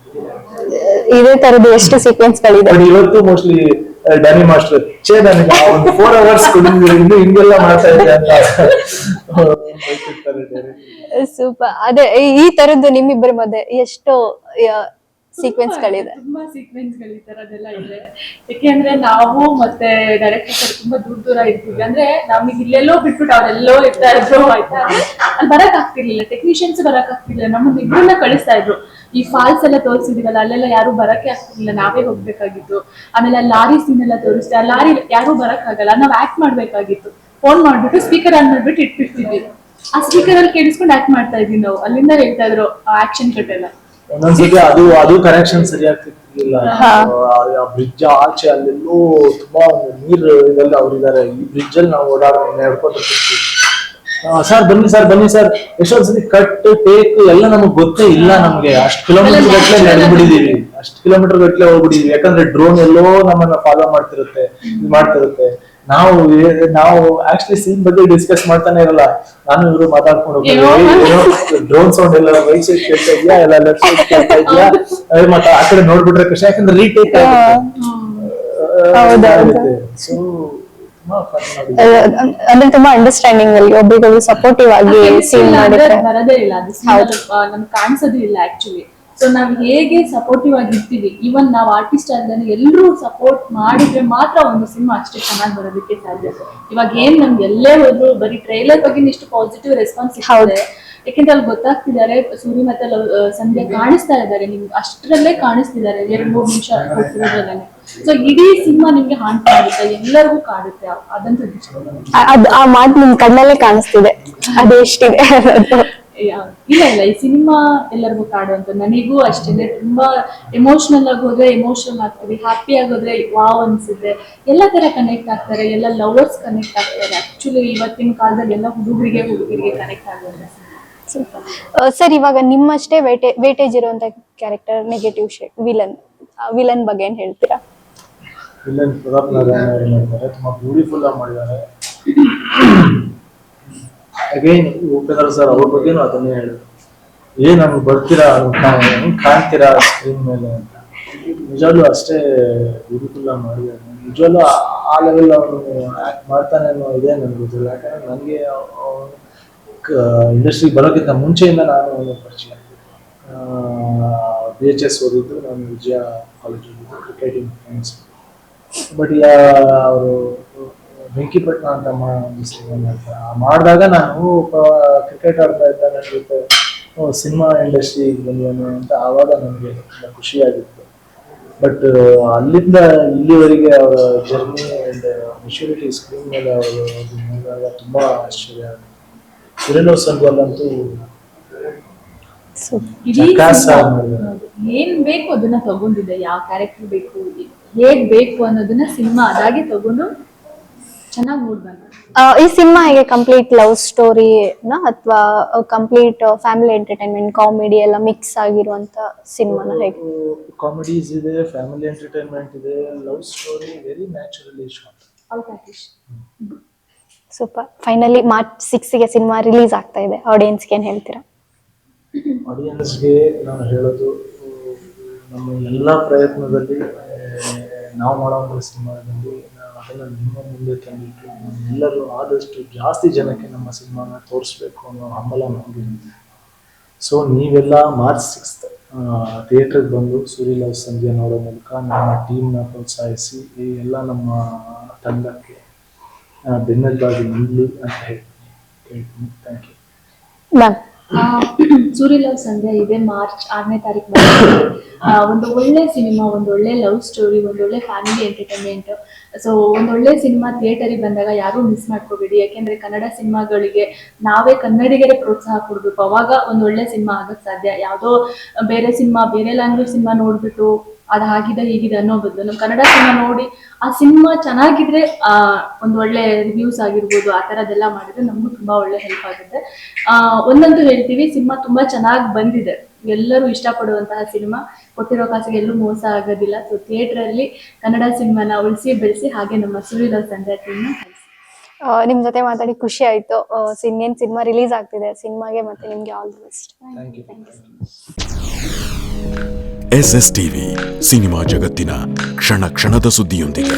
A: ಇದೇ ತರದ್ದು ಎಷ್ಟು ಸೀಕ್ವೆನ್ಸ್ ಗಳಿದೆ
B: ಇವತ್ತು ಮೋಸ್ಟ್ಲಿ ಡ್ಯಾನಿ ಮಾಸ್ಟರ್ ಒಂದು 4 hours ಇನ್ನು ಹಿಂಗೆಲ್ಲ ಮಾಡ್ತಾ ಇದೆ ಅಂತ.
A: ಸೂಪರ್. ಅದೇ ಈ ತರದ್ದು ನಿಮ್ಮಿಬ್ಬರ ಮಧ್ಯೆ ಎಷ್ಟು ಸೀಕ್ವೆನ್ಸ್ ಗಳಿದೆ?
C: ತುಂಬಾ ಸೀಕ್ವೆನ್ಸ್ ಗಳು ಈ ತರದೆಲ್ಲ ಇದೆ. ಯಾಕೆಂದ್ರೆ ನಾವು ಮತ್ತೆ ಡೈರೆಕ್ಟರ್ ತುಂಬಾ ದೂರ ಇರ್ತೀವಿ. ಅಂದ್ರೆ ನಮಗೆ ಇಲ್ಲೆಲ್ಲೋ ಬಿಟ್ಬಿಟ್ಟು ಅವ್ರೆಲ್ಲೋ ಇರ್ತಾ ಇದ್ರು, ಆಯ್ತಾ, ಅಲ್ಲಿ ಬರಕ್ ಆಗ್ತಿರ್ಲಿಲ್ಲ, ಟೆಕ್ನಿಷಿಯನ್ಸ್ ಬರಕ್ ಆಗ್ತಿರ್ಲಿಲ್ಲ, ನಮ್ಮನ್ನ ಇಬ್ಬರನ್ನ ಕಳಿಸ್ತಾ ಇದ್ರು. ಈ ಫಾಲ್ಸ್ ಎಲ್ಲ ತೋರಿಸಿದೀವಲ್ಲ, ಅಲ್ಲೆಲ್ಲ ಯಾರು ಬರಕ್ಕೆ ಆಗ್ತಿರ್ಲಿಲ್ಲ, ನಾವೇ ಹೋಗ್ಬೇಕಾಗಿತ್ತು. ಆಮೇಲೆ ಲಾರಿ ಸೀನ್ ಎಲ್ಲ ತೋರಿಸ್ತಾ, ಲಾರಿ ಯಾರು ಬರಕ್ ಆಗಲ್ಲ, ನಾವ್ ಆಕ್ಟ್ ಮಾಡ್ಬೇಕಾಗಿತ್ತು. ಫೋನ್ ಮಾಡ್ಬಿಟ್ಟು ಸ್ಪೀಕರ್ ಆನ್ ಮಾಡ್ಬಿಟ್ಟು ಇಟ್ಬಿಡ್ತಿದ್ವಿ. ಆ ಸ್ಪೀಕರ್ ಅಲ್ಲಿ ಕೇಳಿಸ್ಕೊಂಡು ಆಕ್ಟ್ ಮಾಡ್ತಾ ಇದ್ವಿ ನಾವು. ಅಲ್ಲಿಂದ ಹೇಳ್ತಾ ಇದ್ರು ಆಕ್ಷನ್ ಕಟ್ ಎಲ್ಲ.
B: ಒಂದೊಂದ್ಸತಿ ಅದು ಕನೆಕ್ಷನ್ ಸರಿಯಾಗ್ತಿರ್ಲಿಲ್ಲ. ಬ್ರಿಡ್ಜ್ ಆಚೆ ಅಲ್ಲೆಲ್ಲೋ ತುಂಬಾ ನೀರು ಇದೆಲ್ಲ ಅವ್ರಿದ್ದಾರೆ. ಈ ಬ್ರಿಡ್ಜ್ ಅಲ್ಲಿ ನಾವು ನಡ್ಕೊತಿರ್ತೀವಿ. ಸರ್ ಬನ್ನಿ ಸರ್ ಬನ್ನಿ ಸರ್, ಎಷ್ಟೊಂದ್ಸತಿ ಕಟ್ ಟೇಕ್ ಎಲ್ಲ ನಮಗ್ ಗೊತ್ತೇ ಇಲ್ಲ. ನಮ್ಗೆ ಅಷ್ಟು ಕಿಲೋಮೀಟರ್ ಗಟ್ಲೆ ನಡೆದ್ಬಿಟ್ಟಿದೀವಿ, ಅಷ್ಟು ಕಿಲೋಮೀಟರ್ ಗಟ್ಲೆ ಹೋಗ್ಬಿಟ್ಟಿದೀವಿ. ಯಾಕಂದ್ರೆ ಡ್ರೋನ್ ಎಲ್ಲೋ ನಮ್ಮನ್ನ ಫಾಲೋ ಮಾಡ್ತಿರುತ್ತೆ, ಇದು ಮಾಡ್ತಿರುತ್ತೆ. ನಾವು ಆಕ್ಚುಲಿ ಸೀನ್ ಬಗ್ಗೆ ಡಿಸ್ಕಸ್ ಮಾಡ್ತಾನೆ ಇರಲ್ಲ. ನಾನು ಇವರು ಮಾತಾಡ್ಕೊಂಡು ಡ್ರೋನ್ ಸೌಂಡ್ ಎಲ್ಲ ರೈಟ್ ಸೈಡ್ ಕೇಳ್ತಾ ಇದೆಯಾ, ಎಲ್ಲ ಲೆಫ್ಟ್ ಸೈಡ್ ಕೇಳ್ತಾ ಇದೆಯಾ, ಮತ್ತೆ ಆ ಕಡೆ ನೋಡ್ಬಿಟ್ರೆ ಖುಷಿ. ಯಾಕಂದ್ರೆ ರೀಟೇಕ್ ಸೊ
A: ಅಂದ್ರೆ ತುಂಬಾ ಅಂಡರ್ಸ್ಟ್ಯಾಂಡಿಂಗ್ ಅಲ್ಲಿ ಒಬ್ರಿಗೊಬ್ರು ಸಪೋರ್ಟಿವ್ ಆಗಿ ಸೀನ್ ಮಾಡಿದ್ರೆ
C: ಬರದೇ ಇಲ್ಲ. ಅದು ನಮ್ಗೆ ಕಾಣಿಸೋದು ಇಲ್ಲ ಆಕ್ಚುಲಿ. ಸೊ ನಾವ್ ಹೇಗೆ ಸಪೋರ್ಟಿವ್ ಆಗಿರ್ತೀವಿ, ಇವನ್ ನಾವು ಆರ್ಟಿಸ್ಟ್ ಆದ್ರೆ ಎಲ್ಲರೂ ಸಪೋರ್ಟ್ ಮಾಡಿದ್ರೆ ಮಾತ್ರ ಒಂದು ಸಿನಿಮಾ ಅಷ್ಟೇ ಚೆನ್ನಾಗಿ ಬರೋದಕ್ಕೆ ಸಾಧ್ಯ. ಇವಾಗ ಏನ್ ನಮ್ಗೆ ಎಲ್ಲೇ ಹೋದ್ರು ಬರೀ ಟ್ರೈಲರ್ ಬಗ್ಗೆ ಇಷ್ಟು ಪಾಸಿಟಿವ್ ರೆಸ್ಪಾನ್ಸ್ ಇದೆ, ಯಾಕೆಂದ್ರೆ ಅಲ್ಲಿ ಗೊತ್ತಾಗ್ತಿದ್ದಾರೆ ಸೂರಿ ಮತ್ತೆ ಸಂಧ್ಯಾ ಕಾಣಿಸ್ತಾ ಇದ್ದಾರೆ, ನಿಮ್ಗೆ ಅಷ್ಟರಲ್ಲೇ ಕಾಣಿಸ್ತಿದ್ದಾರೆ 2-3 ನಿಮಿಷ ಹೋಗ್ತಿರೋದ್ರಲ್ಲೇ. ಸೊ ಇಡೀ ಸಿನಿಮಾ ನಿಮ್ಗೆ ಹಾಂಟ್ ಮಾಡುತ್ತೆ, ಎಲ್ಲರಿಗೂ ಕಾಡುತ್ತೆ, ಅದಂತೂ
A: ಆ ಮಾತು ನಿಮ್ ಕಣ್ಣಲ್ಲೇ ಕಾಣಿಸ್ತಿದೆ ಅದೆಷ್ಟಿದೆ.
C: ಇಲ್ಲ ಈ ಸಿನಿಮಾ ಎಲ್ಲರಿಗೂ ಕಾಡುವಂತ. ನನಗೂ ಅಷ್ಟೇನೆ ತುಂಬಾ ಎಮೋಷನಲ್ ಆಗಿ ಹೋದ್ರೆ ಎಮೋಷನಲ್ ಆಗ್ತೀವಿ, ಹ್ಯಾಪಿ ಆಗೋದ್ರೆ ವಾವ್ ಅನ್ಸುತ್ತೆ, ಎಲ್ಲ ತರ ಕನೆಕ್ಟ್ ಆಗ್ತಾರೆ, ಎಲ್ಲ ಲವರ್ಸ್ ಕನೆಕ್ಟ್ ಆಗ್ತಾರೆ. ಆಕ್ಚುಲಿ ಇವತ್ತಿನ ಕಾಲದಲ್ಲಿ ಎಲ್ಲ ಹುಡುಗರಿಗೆ ಕನೆಕ್ಟ್ ಆಗುತ್ತೆ.
A: ಸರ್, ಇವಾಗ ನಿಮ್ಮಷ್ಟೇ ವೇಟೇಜ್ ಇರುವಂತ ಕ್ಯಾರೆಕ್ಟರ್ ನೆಗೆಟಿವ್ ಶೇಡ್ ವಿಲನ್ ಬಗ್ಗೆ ಏನ್ ಹೇಳ್ತೀರಾ?
B: ವಿಲನ್ ಪ್ರತಾಪ್ ನಾರಾಯಣ ಅವರು ಮಾಡಿದ್ದಾರೆ, ತುಂಬಾ ಬ್ಯೂಟಿಫುಲ್ ಆಗಿ ಮಾಡಿದ್ದಾರೆ. ಅಗೈನ್ ಉಪೇಂದ್ರ ಸರ್ ಅವ್ರ ಬಗ್ಗೆನೂ ಅದನ್ನೇ ಹೇಳಿದ್ರು, ನಮ್ಗೆ ಬರ್ತೀರಾ ಕಾಣ್ತೀರಾ ಸ್ಕ್ರೀನ್ ಮೇಲೆ ಅಂತ. ನಿಜವಾಗ್ಲೂ ಅಷ್ಟೇ ಬ್ಯೂಟಿಫುಲ್ ಆಗಿ ಮಾಡಿದ್ದಾರೆ. ನಿಜವಾಗ್ಲೂ ಆ ಲೆವೆಲ್ ಅವನು ಆಕ್ಟ್ ಮಾಡ್ತಾನೆ ಅನ್ನೋ ಇದೆ ನನಗೆ ಗೊತ್ತಿಲ್ಲ. ಯಾಕಂದ್ರೆ ನನಗೆ ಇಂಡಸ್ಟ್ರಿಗೆ ಬರೋಕ್ಕಿಂತ ಮುಂಚೆಯಿಂದ ನಾನು ಪರಿಚಯ BHS ಓದಿದ್ದು, ನಾನು ವಿಜಯ ಕಾಲೇಜಲ್ಲಿ ಕ್ರಿಕೆಟಿಂಗ್ ಫ್ರೆಂಡ್ಸ್. ಬಟ್ ಅವರು ಬೆಂಕಿಪಟ್ಟಣ ಅಂತ ಮಾಡಿದಾಗ ನಾನು ಕ್ರಿಕೆಟ್ ಆಡ್ತಾ ಇದ್ದ ನನ್ನ ಜೊತೆ ಸಿನಿಮಾ ಇಂಡಸ್ಟ್ರಿಗೆ ಬಂದಿದ್ದಾನೆ ಅಂತ ಆವಾಗ ನನಗೆ ತುಂಬ ಖುಷಿಯಾಗಿತ್ತು. ಬಟ್ ಅಲ್ಲಿಂದ ಇಲ್ಲಿವರೆಗೆ ಅವರ ಜರ್ನಿ ಆ್ಯಂಡ್ ಮೆಚುರಿಟಿ ಸ್ಕ್ರೀನ್ ಮೇಲೆ ಅವರು ನೋಡಿದಾಗ ತುಂಬ ಆಶ್ಚರ್ಯ ಆಗುತ್ತೆ. ಸುರೇಂದ್ರ ಸಂಧ್ಯಲ್ಲಂತೂ
C: ಏನ್ ಬೇಕು ಅದನ್ನ ತಗೊಂಡಿದೆ, ಯಾವ ಕ್ಯಾರೆಕ್ಟರ್ ಬೇಕು, ಹೇಗ್ ಬೇಕು ಅನ್ನೋದನ್ನ ಸಿನಿಮಾ ಅದಾಗೆ ತಗೊಂಡು ಚೆನ್ನಾಗಿ ನೋಡ್ಬಂದ.
A: ಈ ಸಿನಿಮಾ ಹೇಗೆ ಕಂಪ್ಲೀಟ್ ಲವ್ ಸ್ಟೋರಿನ ಅಥವಾ ಕಂಪ್ಲೀಟ್ ಫ್ಯಾಮಿಲಿ ಎಂಟರ್ಟೈನ್ಮೆಂಟ್ ಕಾಮಿಡಿ ಎಲ್ಲ ಮಿಕ್ಸ್ ಆಗಿರುವಂತ ಸಿನಿಮಾನ ಹೇಗೆ?
B: ಕಾಮಿಡೀಸ್ ಇದೆ, ಫ್ಯಾಮಿಲಿ ಎಂಟರ್ಟೈನ್ಮೆಂಟ್ ಇದೆ, love story, very naturally shot.
A: Super. Finally March 6ಗೆ ಸಿನಿಮಾ ರಿಲೀಸ್ ಆಗ್ತಾ ಇದೆ, ಆಡಿಯನ್ಸ್ಗೆ ಏನ್ ಹೇಳ್ತೀರಾ?
B: ಆಡಿಯನ್ಸ್ಗೆ ನಾನು ಹೇಳೋದು, ನಮ್ಮ ಎಲ್ಲ ಪ್ರಯತ್ನದಲ್ಲಿ ನಾವು ಮಾಡೋ ಒಂದು ಸಿನಿಮಾದಲ್ಲಿ ಅದನ್ನು ನಿಮ್ಮ ಮುಂದೆ ತಂದಿಟ್ಟು ಎಲ್ಲರೂ ಆದಷ್ಟು ಜಾಸ್ತಿ ಜನಕ್ಕೆ ನಮ್ಮ ಸಿನಿಮಾನ ತೋರಿಸ್ಬೇಕು ಅನ್ನೋ ಹಂಬಲ ನಮಗೆ. ಸೊ ನೀವೆಲ್ಲ March 6th ಥಿಯೇಟ್ರಿಗೆ ಬಂದು ಸೂರಿ ಲವ್ ಸಂಧ್ಯಾ ನೋಡೋ ಮೂಲಕ ನಮ್ಮ ಟೀಮ್ನ ಪ್ರೋತ್ಸಾಹಿಸಿ ಈ ಎಲ್ಲ ನಮ್ಮ ತಂಡಕ್ಕೆ ಬೆನ್ನೆಲುಬಾಗಿ ನಿಲ್ಲಿ ಅಂತ ಹೇಳ್ತೀನಿ. Thank you
A: ma'am.
C: Suri love Sandhya ಇದೆ March 6ನೇ ತಾರೀಕು ಒಂದು ಒಳ್ಳೆ ಸಿನಿಮಾ, ಒಂದು ಒಳ್ಳೆ ಲವ್ ಸ್ಟೋರಿ, ಒಂದು ಒಳ್ಳೆ ಫ್ಯಾಮಿಲಿ ಎಂಟರ್ಟೈನ್ಮೆಂಟ್. ಸೊ ಒಂದು ಒಳ್ಳೆ ಸಿನಿಮಾ ಥಿಯೇಟರಿಗೆ ಬಂದಾಗ ಯಾರು ಮಿಸ್ ಮಾಡ್ಕೋಬೇಡಿ. ಯಾಕೆಂದ್ರೆ ಕನ್ನಡ ಸಿನಿಮಾಗಳಿಗೆ ನಾವೇ ಕನ್ನಡಿಗರೇ ಪ್ರೋತ್ಸಾಹ ಕೊಡ್ಬೇಕು, ಅವಾಗ ಒಂದು ಒಳ್ಳೆ ಸಿನಿಮಾ ಆಗಕ್ ಸಾಧ್ಯ. ಯಾವುದೋ ಬೇರೆ ಸಿನಿಮಾ, ಬೇರೆ ಲ್ಯಾಂಗ್ವೇಜ್ ಸಿನಿಮಾ ನೋಡ್ಬಿಟ್ಟು ಅದು ಹಾಗಿದೆ ಹೀಗಿದೆ ಅನ್ನೋ ಬದಲು ನಮ್ಮ ಕನ್ನಡ ಸಿನಿಮಾ ನೋಡಿ ಆ ಸಿನಿಮಾ ಚೆನ್ನಾಗಿದ್ರೆ ಒಂದು ಒಳ್ಳೆ ರಿವ್ಯೂಸ್ ಆಗಿರ್ಬೋದು, ಆ ಥರದ್ದೆಲ್ಲ ಮಾಡಿದ್ರೆ ನಮಗೂ ತುಂಬಾ ಒಳ್ಳೆ ಹೆಲ್ಪ್ ಆಗುತ್ತೆ. ಒಂದಂತೂ ಹೇಳ್ತೀವಿ, ಸಿನಿಮಾ ತುಂಬಾ ಚೆನ್ನಾಗಿ ಬಂದಿದೆ, ಎಲ್ಲರೂ ಇಷ್ಟಪಡುವಂತಹ ಸಿನಿಮಾ, ಕೊಟ್ಟಿರೋ ಕಾಸಿಗೆ ಎಲ್ಲೂ ಮೋಸ ಆಗೋದಿಲ್ಲ. ಸೊ ಥಿಯೇಟ್ರಲ್ಲಿ ಕನ್ನಡ ಸಿನಿಮಾನ ಉಳಿಸಿ ಬೆಳೆಸಿ, ಹಾಗೆ ನಮ್ಮ ಸೂರಿ ಲವ್ ಸಂಧ್ಯಾ ಟೀಮ್ನ
A: ನಿಮ್ ಜೊತೆ ಮಾತಾಡಿ ಖುಷಿ ಆಯ್ತು. ಇನ್ನೇನ್ ಸಿನಿಮಾ ರಿಲೀಸ್ ಆಗ್ತಿದೆ, ಸಿನಿಮಾಗೆ ಮತ್ತೆ ನಿಮ್ಗೆ all the best.
B: Thank you.
D: SSTV cinema ಜಗತ್ತಿನ ಕ್ಷಣ ಕ್ಷಣದ ಸುದ್ದಿಯೊಂದಿಗೆ.